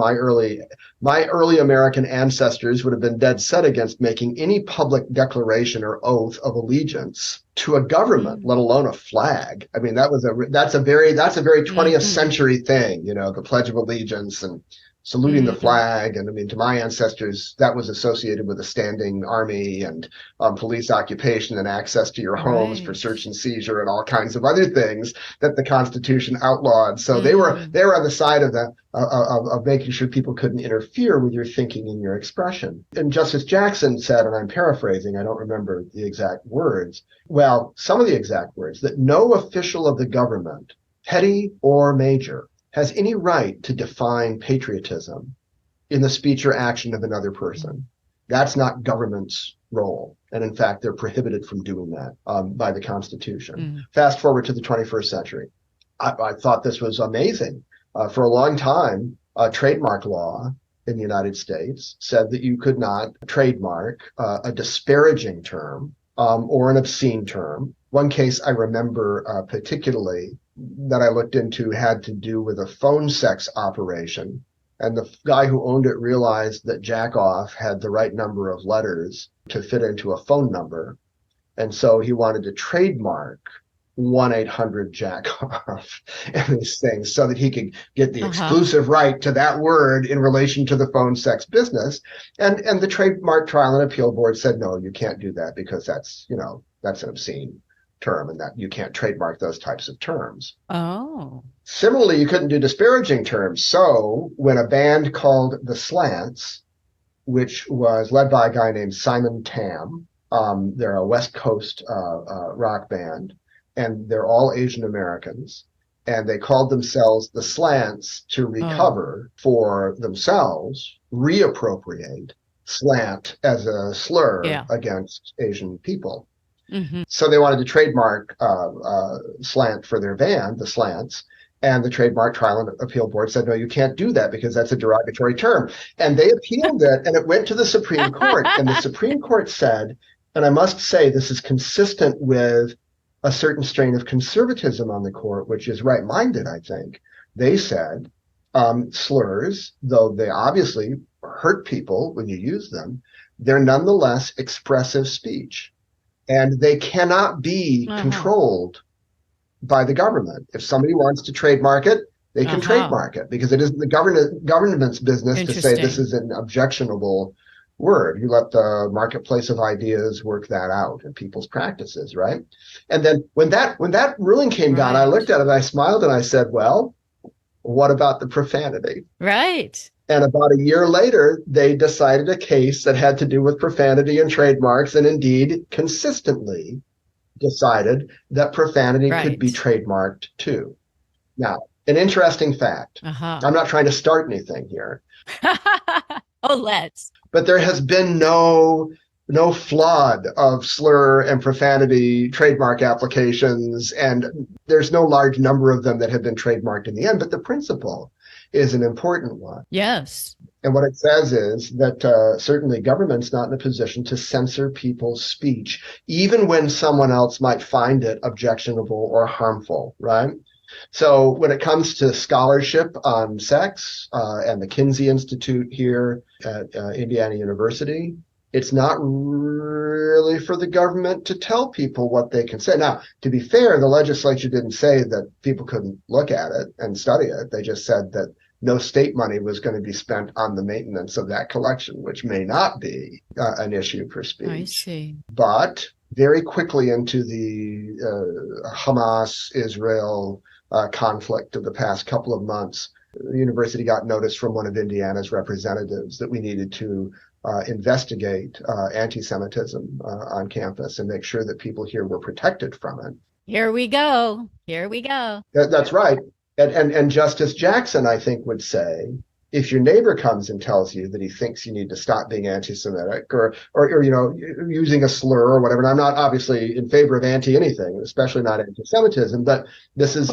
my early American ancestors would have been dead set against making any public declaration or oath of allegiance to a government, let alone a flag. I mean, that's a very 20th century thing, the Pledge of Allegiance and saluting the flag. And I mean, to my ancestors, that was associated with a standing army and police occupation and access to your homes for search and seizure and all kinds of other things that the Constitution outlawed. So they were on the side of of making sure people couldn't interfere with your thinking and your expression. And Justice Jackson said, and I'm paraphrasing, I don't remember the exact words, well, some of the exact words, that no official of the government, petty or major, has any right to define patriotism in the speech or action of another person. That's not government's role. And in fact, they're prohibited from doing that by the Constitution. Fast forward to the 21st century. I thought this was amazing. For a long time, trademark law in the United States said that you could not trademark a disparaging term or an obscene term. One case I remember particularly that I looked into had to do with a phone sex operation. And the guy who owned it realized that jack off had the right number of letters to fit into a phone number. And so he wanted to trademark 1-800-jack-off and these things so that he could get the exclusive right to that word in relation to the phone sex business. And the Trademark Trial and Appeal Board said, no, you can't do that because that's an obscene term and that you can't trademark those types of terms. Similarly, you couldn't do disparaging terms. So when a band called the Slants, which was led by a guy named Simon Tam, they're a West Coast rock band, and they're all Asian Americans, and they called themselves the Slants to recover for themselves, reappropriate slant as a slur against Asian people. So they wanted to trademark slant for their band, the Slants, and the Trademark Trial and Appeal Board said, no, you can't do that because that's a derogatory term. And they appealed it, and it went to the Supreme Court. And the Supreme Court said, and I must say this is consistent with a certain strain of conservatism on the court, which is right-minded, I think. They said slurs, though they obviously hurt people when you use them, they're nonetheless expressive speech. And they cannot be controlled by the government. If somebody wants to trademark it, they can trademark it because it isn't the government's business to say this is an objectionable word. You let the marketplace of ideas work that out in people's practices, right? And then when that ruling came down, I looked at it, I smiled, and I said, well, what about the profanity? Right. And about a year later, they decided a case that had to do with profanity and trademarks, and indeed consistently decided that profanity could be trademarked too. Now, an interesting fact. I'm not trying to start anything here. Let's. But there has been no flood of slur and profanity trademark applications, and there's no large number of them that have been trademarked in the end, but the principle is an important one. Yes. And what it says is that certainly government's not in a position to censor people's speech, even when someone else might find it objectionable or harmful, right? So when it comes to scholarship on sex and the Kinsey Institute here at Indiana University, It's not really for the government to tell people what they can say. Now, to be fair, the legislature didn't say that people couldn't look at it and study it. They just said that no state money was going to be spent on the maintenance of that collection, which may not be an issue for speech. I see. But very quickly into the Hamas-Israel conflict of the past couple of months, the university got notice from one of Indiana's representatives that we needed to investigate anti-Semitism on campus and make sure that people here were protected from it. Here we go. Here we go. That's right. And Justice Jackson, I think, would say, if your neighbor comes and tells you that he thinks you need to stop being anti-Semitic or using a slur or whatever, and I'm not obviously in favor of anti-anything, especially not anti-Semitism, but this is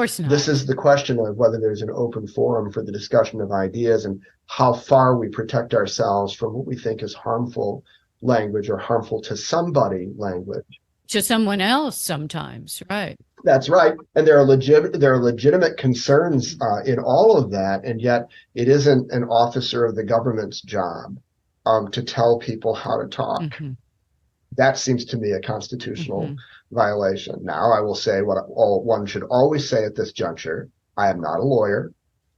the question of whether there's an open forum for the discussion of ideas and how far we protect ourselves from what we think is harmful language or harmful to somebody language. To someone else sometimes, right? That's right. And there are legitimate concerns in all of that. And yet it isn't an officer of the government's job to tell people how to talk. Mm-hmm. That seems to me a constitutional violation. Now, I will say what one should always say at this juncture. I am not a lawyer.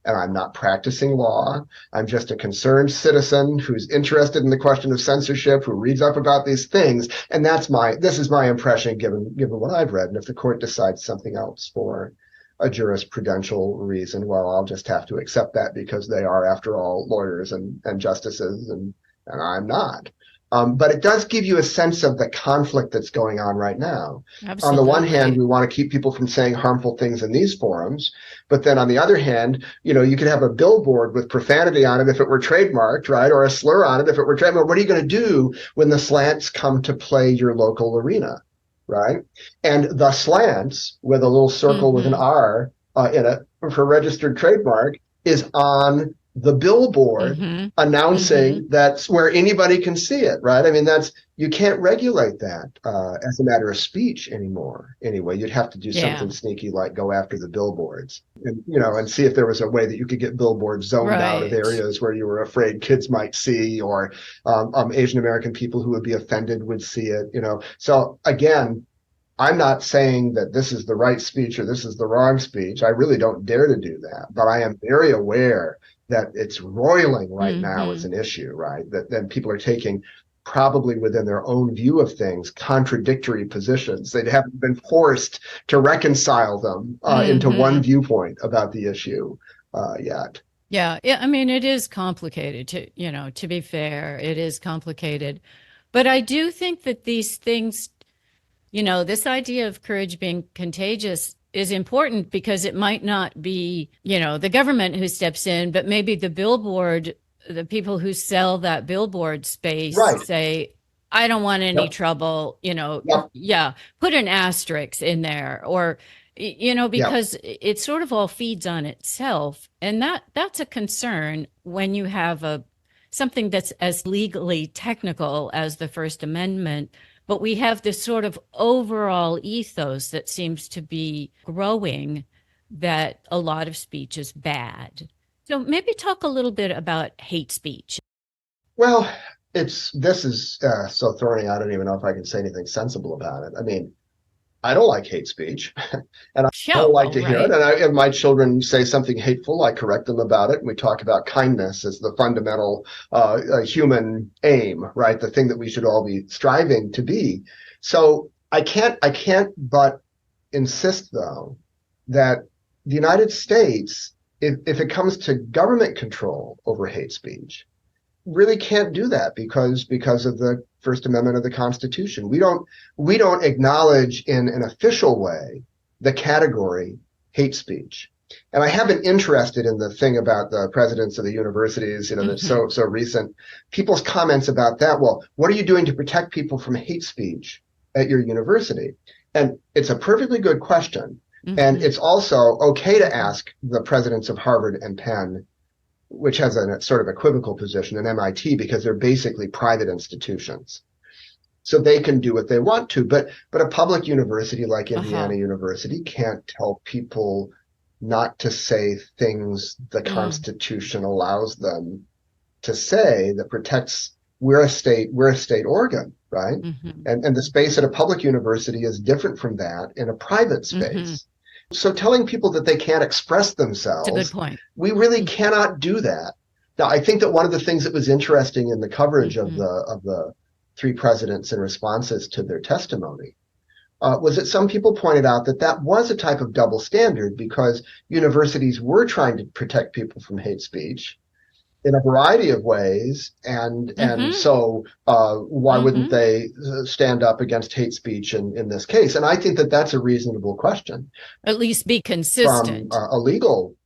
And I'm not practicing law. I'm just a concerned citizen who's interested in the question of censorship, who reads up about these things. And this is my impression given what I've read. And if the court decides something else for a jurisprudential reason, well, I'll just have to accept that because they are, after all, lawyers and justices, and I'm not. But it does give you a sense of the conflict that's going on right now. Absolutely. On the one hand, we want to keep people from saying harmful things in these forums. But then on the other hand, you could have a billboard with profanity on it if it were trademarked, right? Or a slur on it if it were trademarked. What are you going to do when the slants come to play your local arena, right? And the slants, with a little circle with an R in it for registered trademark, is on the billboard announcing that's where anybody can see it, right? I mean, you can't regulate that as a matter of speech anymore. Anyway, you'd have to do something sneaky like go after the billboards and see if there was a way that you could get billboards zoned out of areas where you were afraid kids might see, or Asian American people who would be offended would see it, So again, I'm not saying that this is the right speech or this is the wrong speech. I really don't dare to do that, but I am very aware that it's roiling right now as an issue, right? That then people are taking, probably within their own view of things, contradictory positions. They haven't been forced to reconcile them into one viewpoint about the issue yet. Yeah. I mean, it is complicated to be fair, it is complicated. But I do think that these things, this idea of courage being contagious is important because it might not be, the government who steps in, but maybe the billboard, the people who sell that billboard space say, I don't want any trouble, put an asterisk in there, or, because it sort of all feeds on itself. And that's a concern when you have something that's as legally technical as the First Amendment. But we have this sort of overall ethos that seems to be growing, that a lot of speech is bad. So maybe talk a little bit about hate speech. Well, this is so thorny. I don't even know if I can say anything sensible about it. I mean, I don't like hate speech, and I don't like to hear it. And if my children say something hateful, I correct them about it. And we talk about kindness as the fundamental human aim, right? The thing that we should all be striving to be. So I can't but insist, though, that the United States, if it comes to government control over hate speech, really can't do that because of the First Amendment of the Constitution. We don't acknowledge in an official way the category hate speech. And I have been interested in the thing about the presidents of the universities, that's so recent. People's comments about that. Well, what are you doing to protect people from hate speech at your university? And it's a perfectly good question. And it's also okay to ask the presidents of Harvard and Penn, which has a sort of equivocal position, in MIT, because they're basically private institutions. So they can do what they want to, but a public university like Indiana University can't tell people not to say things the Constitution allows them to say that protects we're a state organ, right? Mm-hmm. And the space at a public university is different from that in a private space. Mm-hmm. So telling people that they can't express themselves, it's a good point. We really cannot do that. Now, I think that one of the things that was interesting in the coverage of the three presidents in responses to their testimony was that some people pointed out that that was a type of double standard because universities were trying to protect people from hate speech in a variety of ways, and so why wouldn't they stand up against hate speech in this case? And I think that that's a reasonable question. At least be consistent. From a legal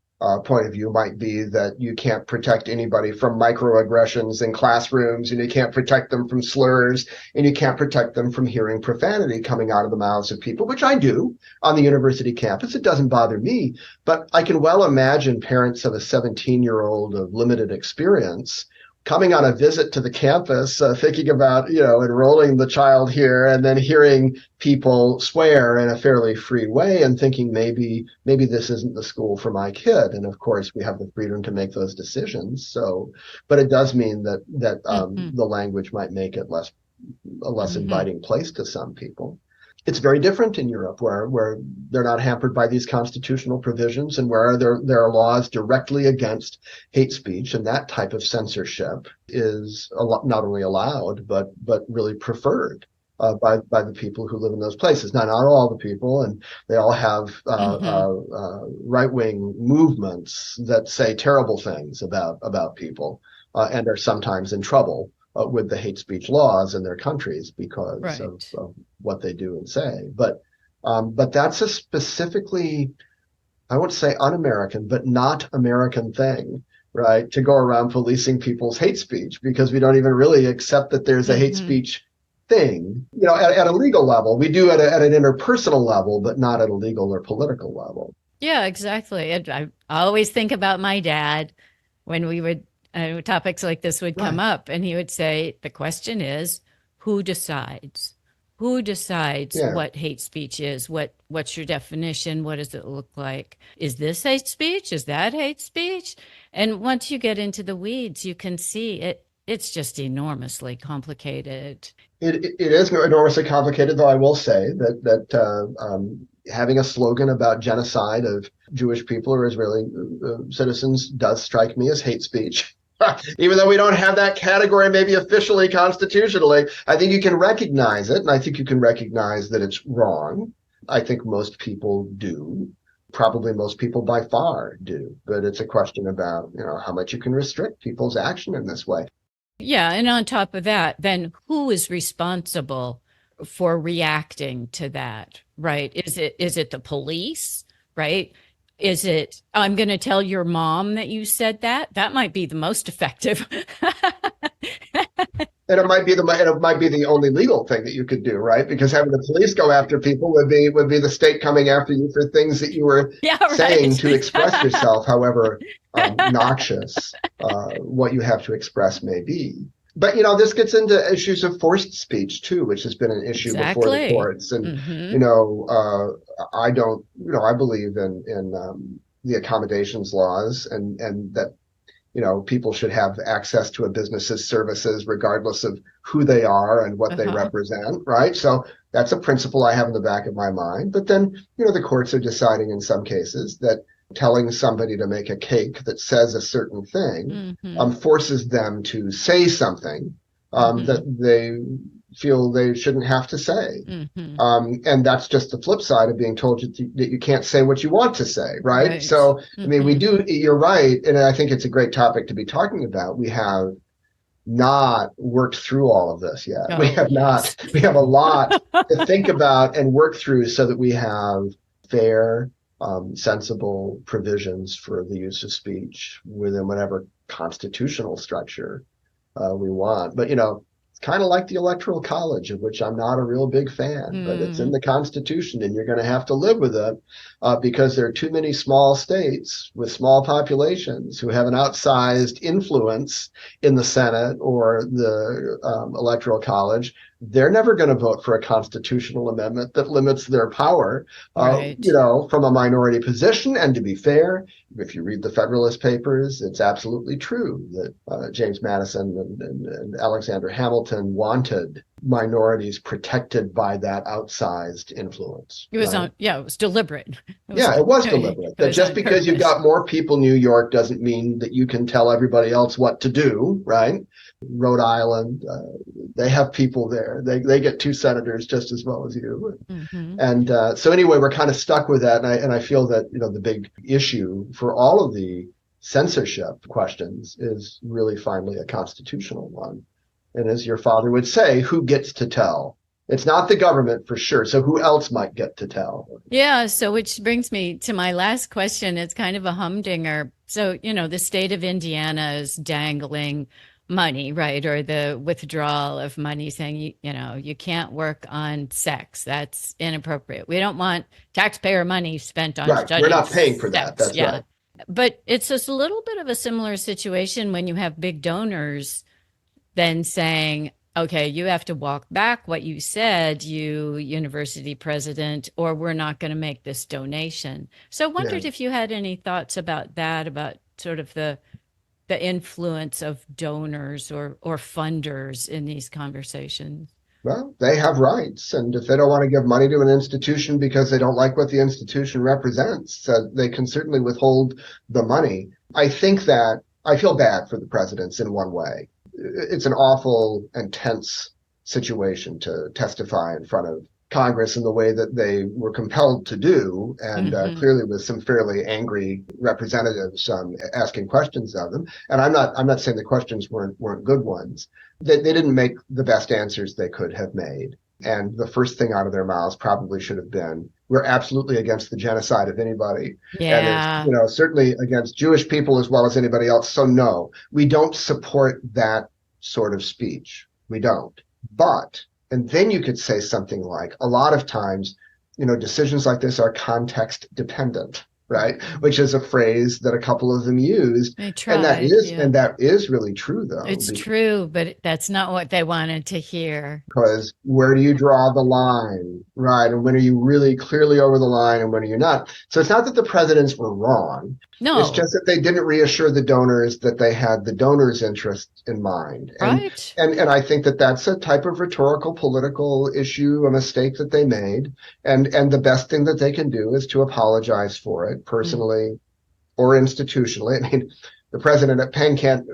point of view might be that you can't protect anybody from microaggressions in classrooms, and you can't protect them from slurs, and you can't protect them from hearing profanity coming out of the mouths of people, which I do on the university campus. It doesn't bother me, but I can well imagine parents of a 17-year-old of limited experience coming on a visit to the campus, thinking about, enrolling the child here and then hearing people swear in a fairly free way and thinking maybe this isn't the school for my kid. And of course, we have the freedom to make those decisions. So, but it does mean that the language might make it a less inviting place to some people. It's very different in Europe, where they're not hampered by these constitutional provisions and where there are laws directly against hate speech, and that type of censorship is not only allowed but really preferred by the people who live in those places. Now, not all the people, and they all have right-wing movements that say terrible things about people and are sometimes in trouble with the hate speech laws in their countries because of what they do and say. But that's a specifically, I won't say un-American, but not American thing, right? To go around policing people's hate speech because we don't even really accept that there's a hate speech thing. At a legal level, we do at an interpersonal level, but not at a legal or political level. Yeah, exactly. And I always think about my dad when we would topics like this would come up, and he would say, the question is, who decides? Who decides what hate speech is? What's your definition? What does it look like? Is this hate speech? Is that hate speech? And once you get into the weeds, you can see it's just enormously complicated. It is enormously complicated, though I will say that having a slogan about genocide of Jewish people or Israeli citizens does strike me as hate speech. Even though we don't have that category, maybe officially, constitutionally, I think you can recognize it, and I think you can recognize that it's wrong. I think most people do. Probably most people by far do. But it's a question about, how much you can restrict people's action in this way. Yeah, and on top of that, then who is responsible for reacting to that, right? Is it the police, right? Is it, I'm going to tell your mom that you said that? That might be the most effective. And it might be the only legal thing that you could do, right? Because having the police go after people would be the state coming after you for things that you were saying to express yourself, however noxious what you have to express may be. But, this gets into issues of forced speech, too, which has been an issue before the courts. And, I don't, I believe in the accommodations laws and that, people should have access to a business's services regardless of who they are and what they represent, right? So that's a principle I have in the back of my mind. But then, the courts are deciding in some cases that telling somebody to make a cake that says a certain thing forces them to say something that they feel they shouldn't have to say. And that's just the flip side of being told that you can't say what you want to say, right? So, I mean, you're right, and I think it's a great topic to be talking about. We have not worked through all of this yet. We have not. We have a lot to think about and work through so that we have fair, sensible provisions for the use of speech within whatever constitutional structure we want. But, it's kind of like the Electoral College, of which I'm not a real big fan, but it's in the Constitution, and you're going to have to live with it because there are too many small states with small populations who have an outsized influence in the Senate or the Electoral College they're never going to vote for a constitutional amendment that limits their power, Right. from a minority position. And to be fair, if you read the Federalist Papers, it's absolutely true that James Madison and Alexander Hamilton wanted minorities protected by that outsized influence. It was right? it was deliberate. It was deliberate. That just because you've got more people in New York doesn't mean that you can tell everybody else what to do, right? Rhode Island, they have people there. They get 2 senators just as well as you. Mm-hmm. And so anyway, we're kind of stuck with that. And I feel that, the big issue for all of the censorship questions is really finally a constitutional one. And as your father would say, who gets to tell? It's not the government for sure. So who else might get to tell? Yeah. So which brings me to my last question. It's kind of a humdinger. So, the state of Indiana is dangling money, right? Or the withdrawal of money saying, you can't work on sex. That's inappropriate. We don't want taxpayer money spent on studying We're not paying for that. sex. That's right. But it's just a little bit of a similar situation when you have big donors then saying, okay, you have to walk back what you said, you university president, or we're not going to make this donation. So I wondered if you had any thoughts about that, about sort of the influence of donors or funders in these conversations. Well, they have rights. And if they don't want to give money to an institution because they don't like what the institution represents, they can certainly withhold the money. I think that I feel bad for the presidents in one way. It's an awful and tense situation to testify in front of Congress in the way that they were compelled to do, and clearly with some fairly angry representatives asking questions of them. And I'm not saying the questions weren't good ones. They didn't make the best answers they could have made. And the first thing out of their mouths probably should have been, we're absolutely against the genocide of anybody. Yeah. And it's, certainly against Jewish people as well as anybody else. So no, we don't support that sort of speech. We don't. But, and then you could say something like, a lot of times, decisions like this are context dependent, right? Which is a phrase that a couple of them used. They tried, and that is really true, though. It's true, but that's not what they wanted to hear. Because where do you draw the line, right? And when are you really clearly over the line and when are you not? So it's not that the presidents were wrong. No. It's just that they didn't reassure the donors that they had the donors' interest in mind. Right. And I think that that's a type of rhetorical political issue, a mistake that they made. And the best thing that they can do is to apologize for it personally or institutionally. I mean, the president at Penn can't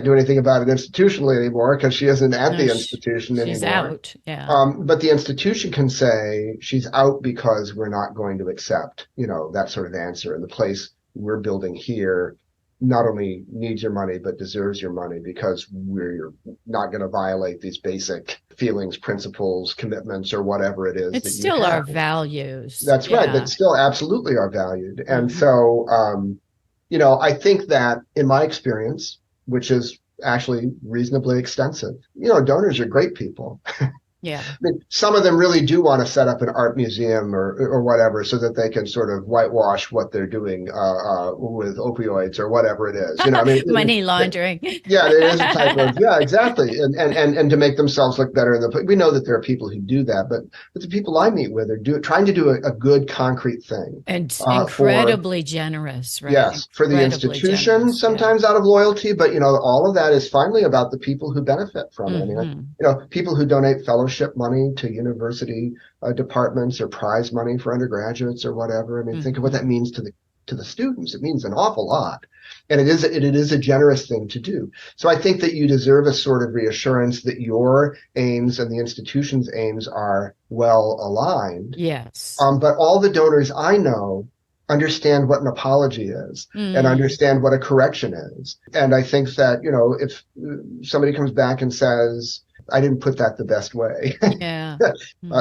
do anything about it institutionally anymore because she isn't at the institution anymore. She's out. Yeah. But the institution can say she's out because we're not going to accept, that sort of answer. And the place we're building here not only needs your money, but deserves your money because we're not going to violate these basic feelings, principles, commitments, or whatever it is. It's still our values. That's right. That still absolutely are valued. And so, I think that in my experience, which is actually reasonably extensive, donors are great people. Yeah. I mean, some of them really do want to set up an art museum or whatever so that they can sort of whitewash what they're doing with opioids or whatever it is. Money laundering. Yeah, it is a type of, exactly. And to make themselves look better. We know that there are people who do that, but the people I meet with are trying to do a good concrete thing. And incredibly generous, right? Yes, for the institution, sometimes out of loyalty, but all of that is finally about the people who benefit from it. I mean, people who donate fellowship money to university departments or prize money for undergraduates or whatever. I mean, think of what that means to the students. It means an awful lot. And it is a generous thing to do. So I think that you deserve a sort of reassurance that your aims and the institution's aims are well aligned. Yes. But all the donors I know understand what an apology is and understand what a correction is. And I think that, if somebody comes back and says, I didn't put that the best way. Yeah.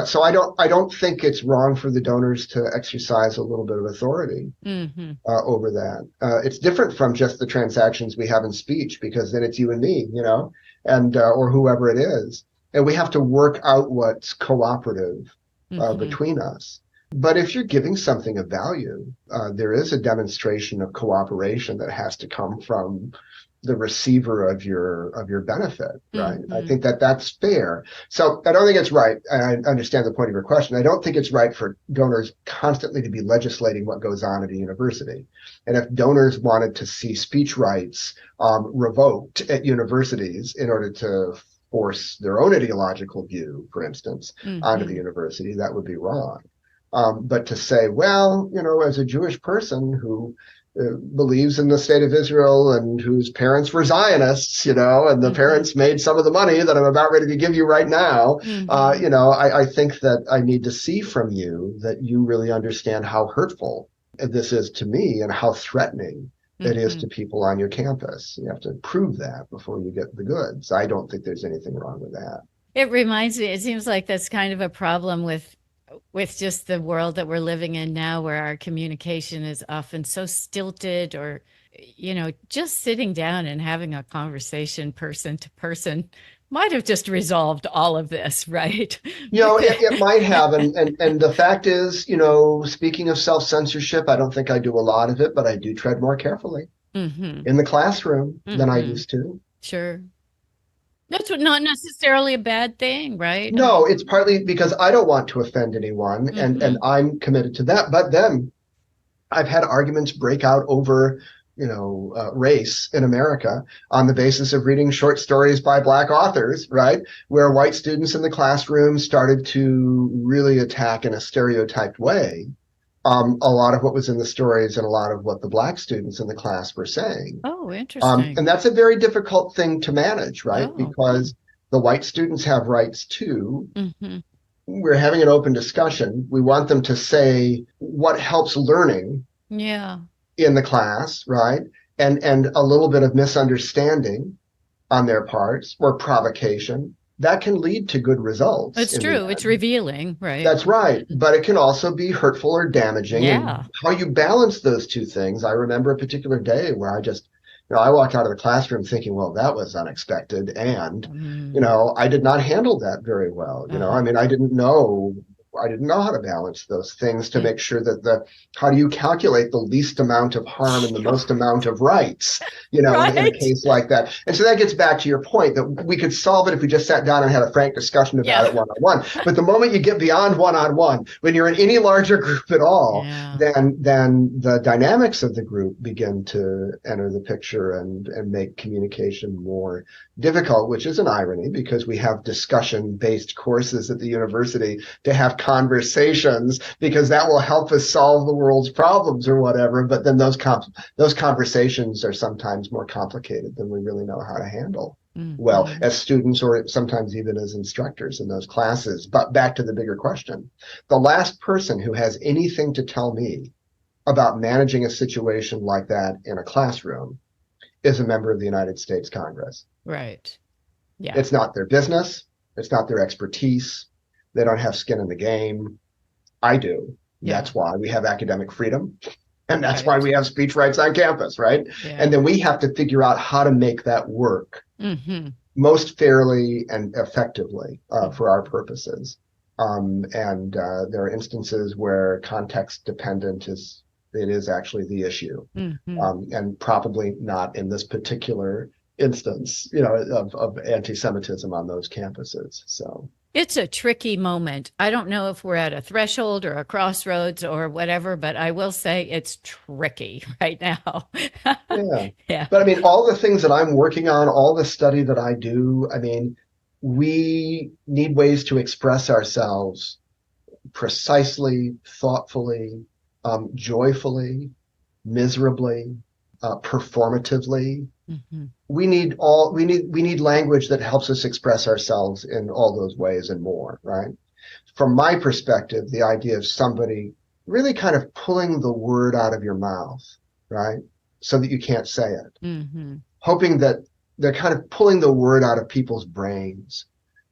So I don't think it's wrong for the donors to exercise a little bit of authority over that. It's different from just the transactions we have in speech, because then it's you and me, and or whoever it is, and we have to work out what's cooperative between us. But if you're giving something of value, there is a demonstration of cooperation that has to come from the receiver of your benefit, right? I Mm-hmm. think that that's fair. So I don't think it's right. I understand the point of your question. I don't think it's right for donors constantly to be legislating what goes on at a university. And if donors wanted to see speech rights revoked at universities in order to force their own ideological view, for instance, onto the Mm-hmm. university, that would be wrong. But to say, well, as a Jewish person who believes in the state of Israel and whose parents were Zionists, and the Mm-hmm. parents made some of the money that I'm about ready to give you right now. Mm-hmm. I think that I need to see from you that you really understand how hurtful this is to me and how threatening it is Mm-hmm. to people on your campus. You have to prove that before you get the goods. I don't think there's anything wrong with that. It reminds me, it seems like that's kind of a problem with just the world that we're living in now, where our communication is often so stilted, or just sitting down and having a conversation person to person might have just resolved all of this, right? It might have, and the fact is, speaking of self-censorship, I don't think I do a lot of it, but I do tread more carefully Mm-hmm. in the classroom than I Mm-hmm. used to. Sure. That's not necessarily a bad thing, right? I No, mean, it's partly because I don't want to offend anyone, and mm-hmm. I'm committed to that. But then I've had arguments break out over, race in America on the basis of reading short stories by Black authors, right? Where white students in the classroom started to really attack in a stereotyped way a lot of what was in the stories and a lot of what the Black students in the class were saying. Oh, interesting. And that's a very difficult thing to manage, right? Oh, Because the white students have rights too. mm-hmm. We're having an open discussion. We want them to say what helps learning Yeah. in the class, right? And a little bit of misunderstanding on their parts or provocation that can lead to good results It's in the true. It's end. revealing, right? That's right. But it can also be hurtful or damaging. And Yeah. how you balance those two things. I remember a particular day where I walked out of the classroom thinking, well, that was unexpected. And, Mm. I did not handle that very well. I Uh-huh. mean, I didn't know how to balance those things to Mm. make sure that how do you calculate the least amount of harm and the most amount of rights, in a Right? case like that. And so that gets back to your point that we could solve it if we just sat down and had a frank discussion about Yeah. it one on one. But the moment you get beyond one on one, when you're in any larger group at all, Yeah. then the dynamics of the group begin to enter the picture and make communication more difficult, which is an irony because we have discussion-based courses at the university to have conversations because that will help us solve the world's problems or whatever. But then those conversations are sometimes more complicated than we really know how to handle well Mm-hmm. as students or sometimes even as instructors in those classes. But back to the bigger question, the last person who has anything to tell me about managing a situation like that in a classroom is a member of the United States Congress. Right. Yeah. It's not their business. It's not their expertise. They don't have skin in the game. I do. Yeah. That's why we have academic freedom. And that's why Right. we have speech rights on campus, right? Yeah. And then we have to figure out how to make that work Mm-hmm. most fairly and effectively Mm-hmm. for our purposes. And there are instances where context dependent is actually the issue, Mm-hmm. and probably not in this particular instance, of anti-Semitism on those campuses. So It's a tricky moment. I don't know if we're at a threshold or a crossroads or whatever, but I will say it's tricky right now. yeah, Yeah. but I mean, all the things that I'm working on, all the study that I do, I mean, we need ways to express ourselves precisely, thoughtfully, joyfully, miserably, performatively. Mm-hmm. We need language that helps us express ourselves in all those ways and more, right? From my perspective, the idea of somebody really kind of pulling the word out of your mouth, right? So that you can't say it, Mm-hmm. hoping that they're kind of pulling the word out of people's brains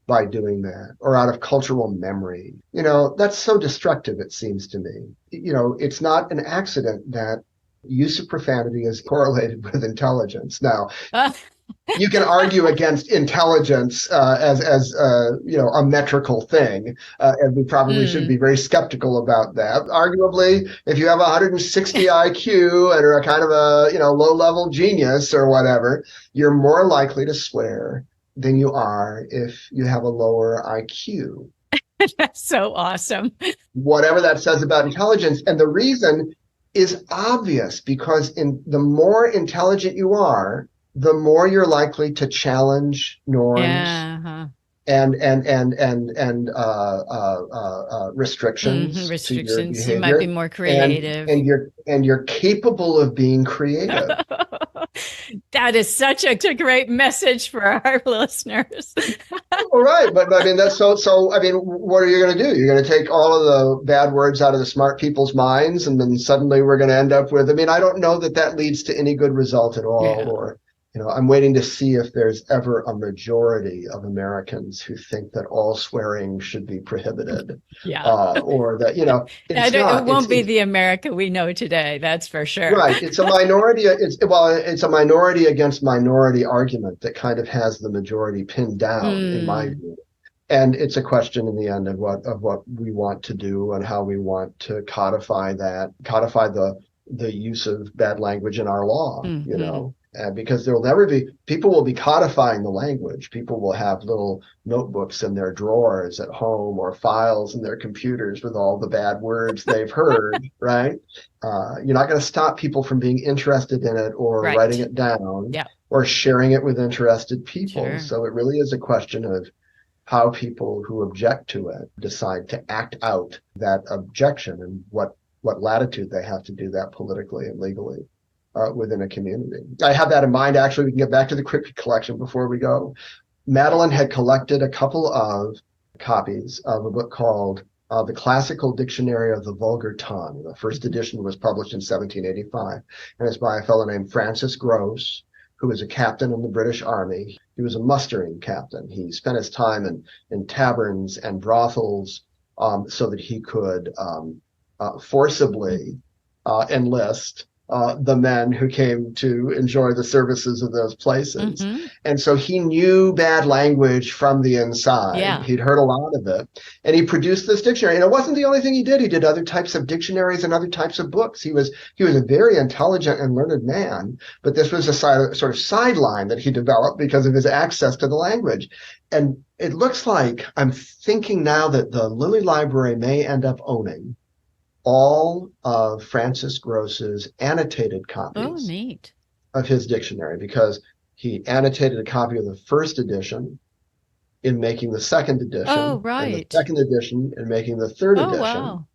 by doing that, or out of cultural memory. That's so destructive, it seems to me. It's not an accident that use of profanity is correlated with intelligence. Now, You can argue against intelligence a metrical thing, and we probably should be very skeptical about that. Arguably, if you have 160 IQ and are a kind of a low-level genius or whatever, you're more likely to swear than you are if you have a lower IQ. That's so awesome. Whatever that says about intelligence, and the reason is obvious, because the more intelligent you are, the more you're likely to challenge norms and restrictions to your behavior. You might be more creative, and you're capable of being creative. That is such a great message for our listeners. All right, but I mean that's so. I mean, what are you going to do? You're going to take all of the bad words out of the smart people's minds, and then suddenly we're going to end up with. I mean, I don't know that leads to any good result at all, or. I'm waiting to see if there's ever a majority of Americans who think that all swearing should be prohibited. Or that, it won't be the America we know today. That's for sure. Right. It's a minority. It's a minority against minority argument that kind of has the majority pinned down, in my view. And it's a question in the end of what we want to do and how we want to codify the use of bad language in our law, because there will never be, people will be codifying the language. People will have little notebooks in their drawers at home or files in their computers with all the bad words they've heard, right? You're not going to stop people from being interested in it or writing it down or sharing it with interested people. Sure. So it really is a question of how people who object to it decide to act out that objection and what latitude they have to do that politically and legally. Within a community. I have that in mind. Actually, we can get back to the Kripke collection before we go. Madeleine had collected a couple of copies of a book called The Classical Dictionary of the Vulgar Tongue. The first edition was published in 1785, and it's by a fellow named Francis Gross, who was a captain in the British Army. He was a mustering captain. He spent his time in taverns and brothels so that he could forcibly enlist the men who came to enjoy the services of those places. And so he knew bad language from the inside. Yeah. He'd heard a lot of it. And he produced this dictionary. And it wasn't the only thing he did. He did other types of dictionaries and other types of books. He was a very intelligent and learned man, but this was a sort of sideline that he developed because of his access to the language. And it looks like, I'm thinking now, that the Lilly Library may end up owning all of Francis Gross's annotated copies of his dictionary, because he annotated a copy of the first edition in making the second edition, and the second edition in making the third edition. Wow.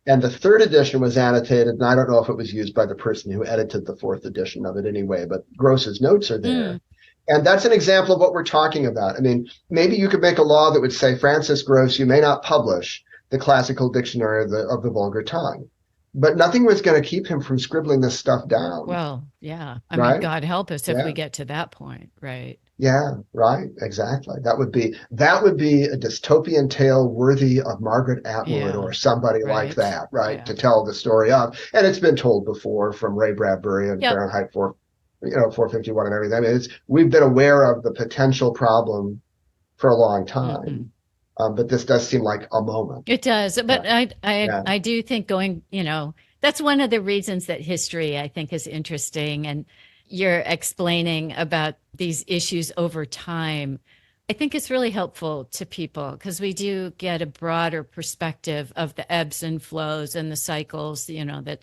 And the third edition was annotated, and I don't know if it was used by the person who edited the fourth edition of it anyway, but Gross's notes are there. And that's an example of what we're talking about. I mean, maybe you could make a law that would say, Francis Gross, you may not publish the Classical Dictionary of the Vulgar Tongue. But nothing was going to keep him from scribbling this stuff down. Well, yeah. I mean, God help us if we get to that point, right? Yeah, right. Exactly. That would be a dystopian tale worthy of Margaret Atwood or somebody like that, right? Yeah. To tell the story of. And it's been told before from Ray Bradbury and Fahrenheit 451 and everything. I mean, we've been aware of the potential problem for a long time. But this does seem like a moment. It does. But I do think that's one of the reasons that history, I think, is interesting. And you're explaining about these issues over time. I think it's really helpful to people because we do get a broader perspective of the ebbs and flows and the cycles, that,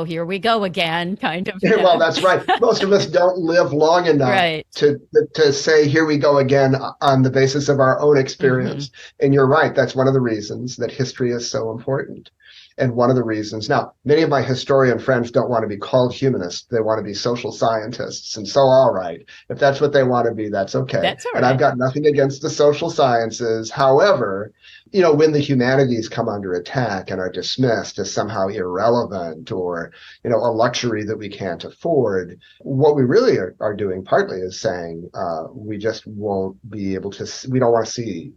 here we go again, kind of. Yeah, well, that's right. Most of us don't live long enough to say, here we go again on the basis of our own experience. And you're right. That's one of the reasons that history is so important. And one of the reasons, now, many of my historian friends don't want to be called humanists. They want to be social scientists. And so, all right, if that's what they want to be, that's okay. That's all right. And I've got nothing against the social sciences. However, when the humanities come under attack and are dismissed as somehow irrelevant or, a luxury that we can't afford, what we really are doing partly is saying we just won't be able to, we don't want to see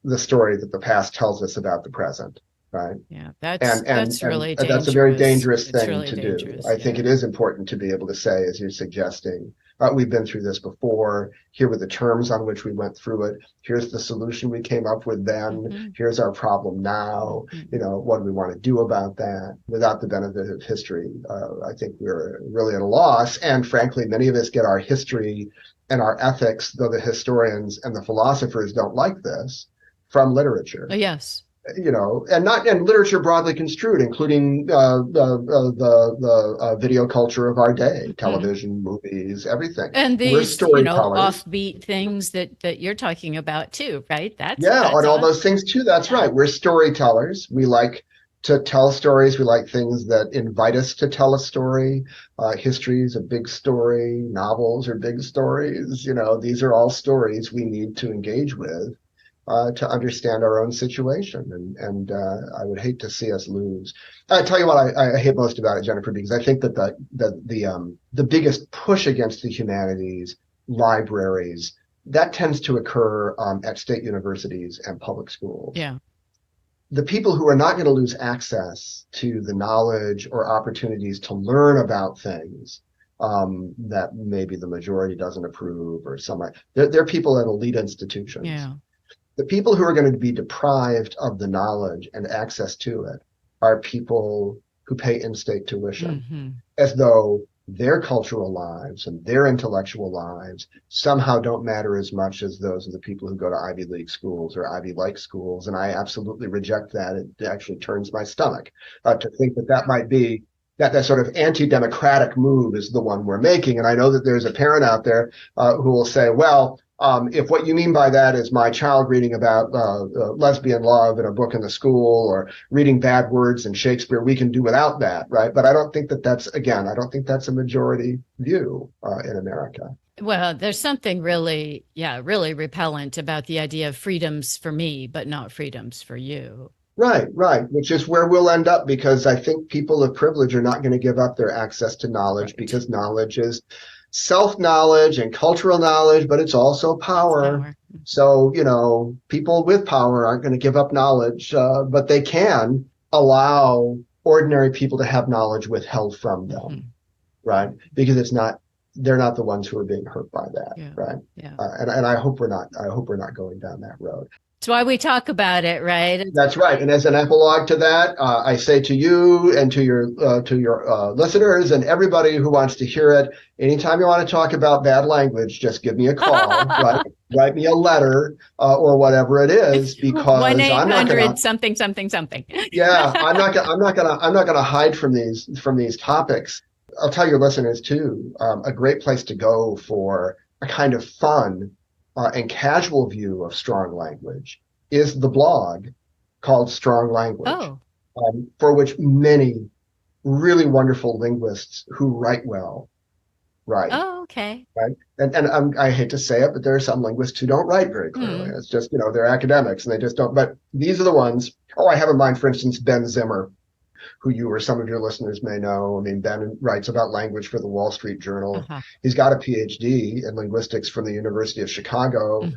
the story that the past tells us about the present. Right. Yeah, that's really dangerous. That's a very dangerous thing to do. I think it is important to be able to say, as you're suggesting, We've been through this before. Here were the terms on which we went through it. Here's the solution we came up with then. Here's our problem now. What do we want to do about that? Without the benefit of history, I think we're really at a loss. And frankly, many of us get our history and our ethics, though the historians and the philosophers don't like this, from literature. Yes. And literature broadly construed, including the video culture of our day, television, movies, everything. And these, offbeat things that you're talking about too, right? That's all those things too. That's right. We're storytellers. We like to tell stories. We like things that invite us to tell a story. History is a big story. Novels are big stories. These are all stories we need to engage with to understand our own situation. And I would hate to see us lose. I tell you what I hate most about it, Jennifer, because I think that the biggest push against the humanities, libraries, that tends to occur at state universities and public schools. Yeah. The people who are not going to lose access to the knowledge or opportunities to learn about things that maybe the majority doesn't approve or they're people at elite institutions. Yeah. The people who are going to be deprived of the knowledge and access to it are people who pay in-state tuition, as though their cultural lives and their intellectual lives somehow don't matter as much as those of the people who go to Ivy League schools or Ivy-like schools. And I absolutely reject that. It actually turns my stomach to think that might be that sort of anti-democratic move is the one we're making. And I know that there's a parent out there who will say, well, if what you mean by that is my child reading about lesbian love in a book in the school or reading bad words in Shakespeare, we can do without that, right? But I don't think that's a majority view in America. Well, there's something really repellent about the idea of freedoms for me, but not freedoms for you. Right, which is where we'll end up, because I think people of privilege are not going to give up their access to knowledge, because knowledge is self-knowledge and cultural knowledge, but it's also power. So, people with power aren't going to give up knowledge, but they can allow ordinary people to have knowledge withheld from them, right? Because they're not the ones who are being hurt by that, right? Yeah. And I hope we're not going down that road. That's why we talk about it, right? That's right. And as an epilogue to that, I say to you and to your listeners and everybody who wants to hear it, anytime you want to talk about bad language, just give me a call, right? Write me a letter or whatever it is, because 1-800 something. Yeah, I'm not gonna hide from these topics. I'll tell your listeners too, a great place to go for a kind of fun and casual view of strong language is the blog called Strong Language, for which many really wonderful linguists who write well write. Oh, okay. Right. And I hate to say it, but there are some linguists who don't write very clearly. It's just, they're academics and they just don't. But these are the ones. I have in mind, for instance, Ben Zimmer, who you or some of your listeners may know. I mean, Ben writes about language for the Wall Street Journal. He's got a PhD in linguistics from the University of Chicago.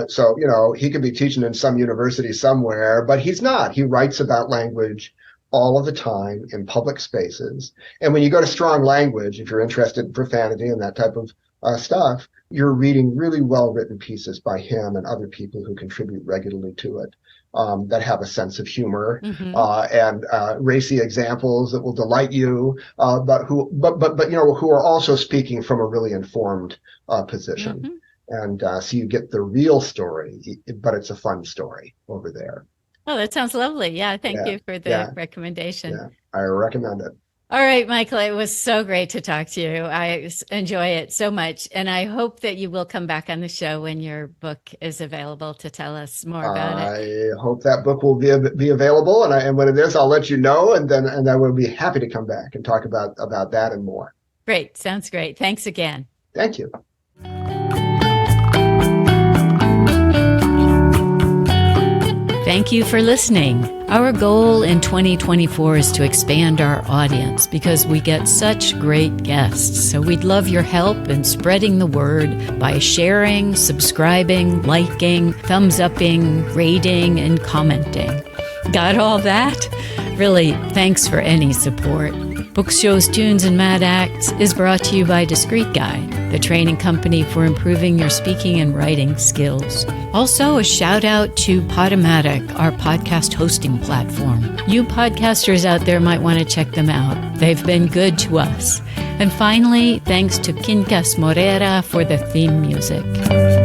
So, he could be teaching in some university somewhere, but he's not. He writes about language all of the time in public spaces. And when you go to Strong Language, if you're interested in profanity and that type of stuff, you're reading really well-written pieces by him and other people who contribute regularly to it. That have a sense of humor and racy examples that will delight you, but who are also speaking from a really informed position. And so you get the real story, but it's a fun story over there. Oh, that sounds lovely. Yeah, thank you for the recommendation. Yeah, I recommend it. All right, Michael, it was so great to talk to you. I enjoy it so much. And I hope that you will come back on the show when your book is available to tell us more about it. I hope that book will be available. And when it is, I'll let you know. And I will be happy to come back and talk about that and more. Great. Sounds great. Thanks again. Thank you. Thank you for listening. Our goal in 2024 is to expand our audience because we get such great guests. So we'd love your help in spreading the word by sharing, subscribing, liking, thumbs upping, rating, and commenting. Got all that? Really, thanks for any support. Books, Shows, Tunes, and Mad Acts is brought to you by Discreet Guide, the training company for improving your speaking and writing skills. Also, a shout out to Podomatic, our podcast hosting platform. You podcasters out there might want to check them out. They've been good to us. And finally, thanks to Quincas Morera for the theme music.